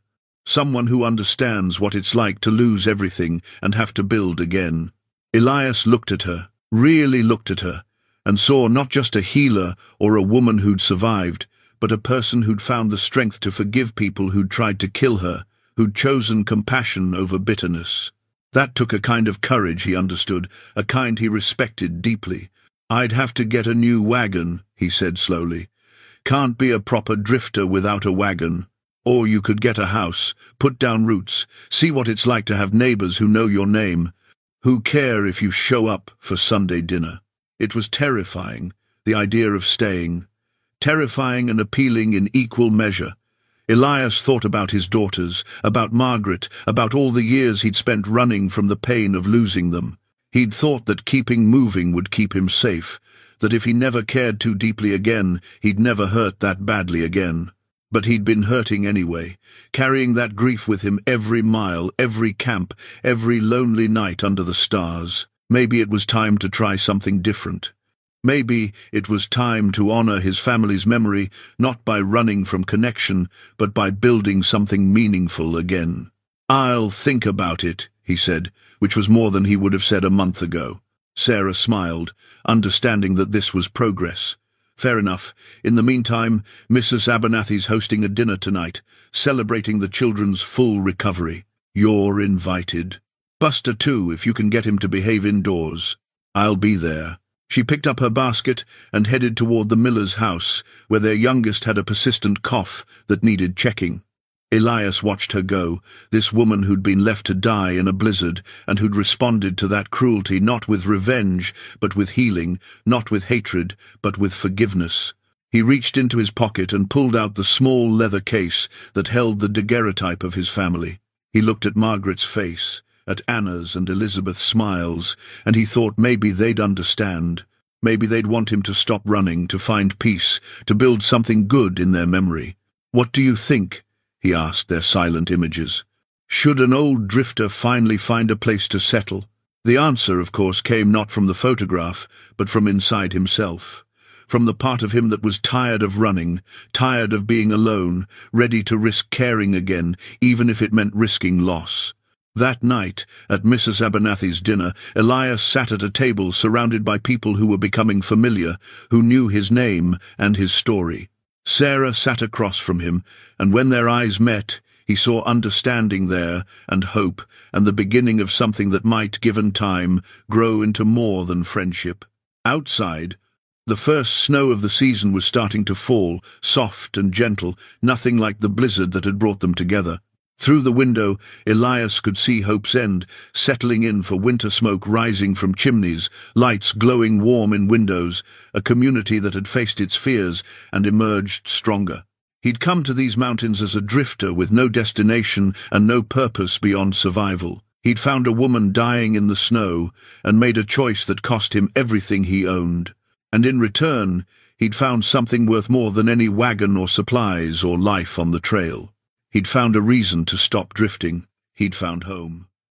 Someone who understands what it's like to lose everything and have to build again. Elias looked at her, really looked at her, and saw not just a healer or a woman who'd survived, but a person who'd found the strength to forgive people who'd tried to kill her, who'd chosen compassion over bitterness. That took a kind of courage, he understood, a kind he respected deeply. "I'd have to get a new wagon," he said slowly. "Can't be a proper drifter without a wagon. Or you could get a house, put down roots, see what it's like to have neighbors who know your name, who care if you show up for Sunday dinner." It was terrifying, the idea of staying. Terrifying and appealing in equal measure. Elias thought about his daughters, about Margaret, about all the years he'd spent running from the pain of losing them. He'd thought that keeping moving would keep him safe, that if he never cared too deeply again, he'd never hurt that badly again. But he'd been hurting anyway, carrying that grief with him every mile, every camp, every lonely night under the stars. Maybe it was time to try something different. Maybe it was time to honor his family's memory, not by running from connection, but by building something meaningful again. "I'll think about it," he said, which was more than he would have said a month ago. Sarah smiled, understanding that this was progress. "Fair enough. In the meantime, Mrs. Abernathy's hosting a dinner tonight, celebrating the children's full recovery. You're invited. Buster too, if you can get him to behave indoors. I'll be there." She picked up her basket and headed toward the miller's house, where their youngest had a persistent cough that needed checking. Elias watched her go, this woman who'd been left to die in a blizzard and who'd responded to that cruelty not with revenge, but with healing, not with hatred, but with forgiveness. He reached into his pocket and pulled out the small leather case that held the daguerreotype of his family. He looked at Margaret's face, at Anna's and Elizabeth's smiles, and he thought maybe they'd understand. Maybe they'd want him to stop running, to find peace, to build something good in their memory. "What do you think?" he asked their silent images. "Should an old drifter finally find a place to settle?" The answer, of course, came not from the photograph, but from inside himself. From the part of him that was tired of running, tired of being alone, ready to risk caring again, even if it meant risking loss. That night, at Mrs. Abernathy's dinner, Elias sat at a table surrounded by people who were becoming familiar, who knew his name and his story. Sarah sat across from him, and when their eyes met, he saw understanding there, and hope, and the beginning of something that might, given time, grow into more than friendship. Outside, the first snow of the season was starting to fall, soft and gentle, nothing like the blizzard that had brought them together. Through the window, Elias could see Hope's End, settling in for winter smoke rising from chimneys, lights glowing warm in windows, a community that had faced its fears and emerged stronger. He'd come to these mountains as a drifter with no destination and no purpose beyond survival. He'd found a woman dying in the snow and made a choice that cost him everything he owned. And in return, he'd found something worth more than any wagon or supplies or life on the trail. He'd found a reason to stop drifting. He'd found home.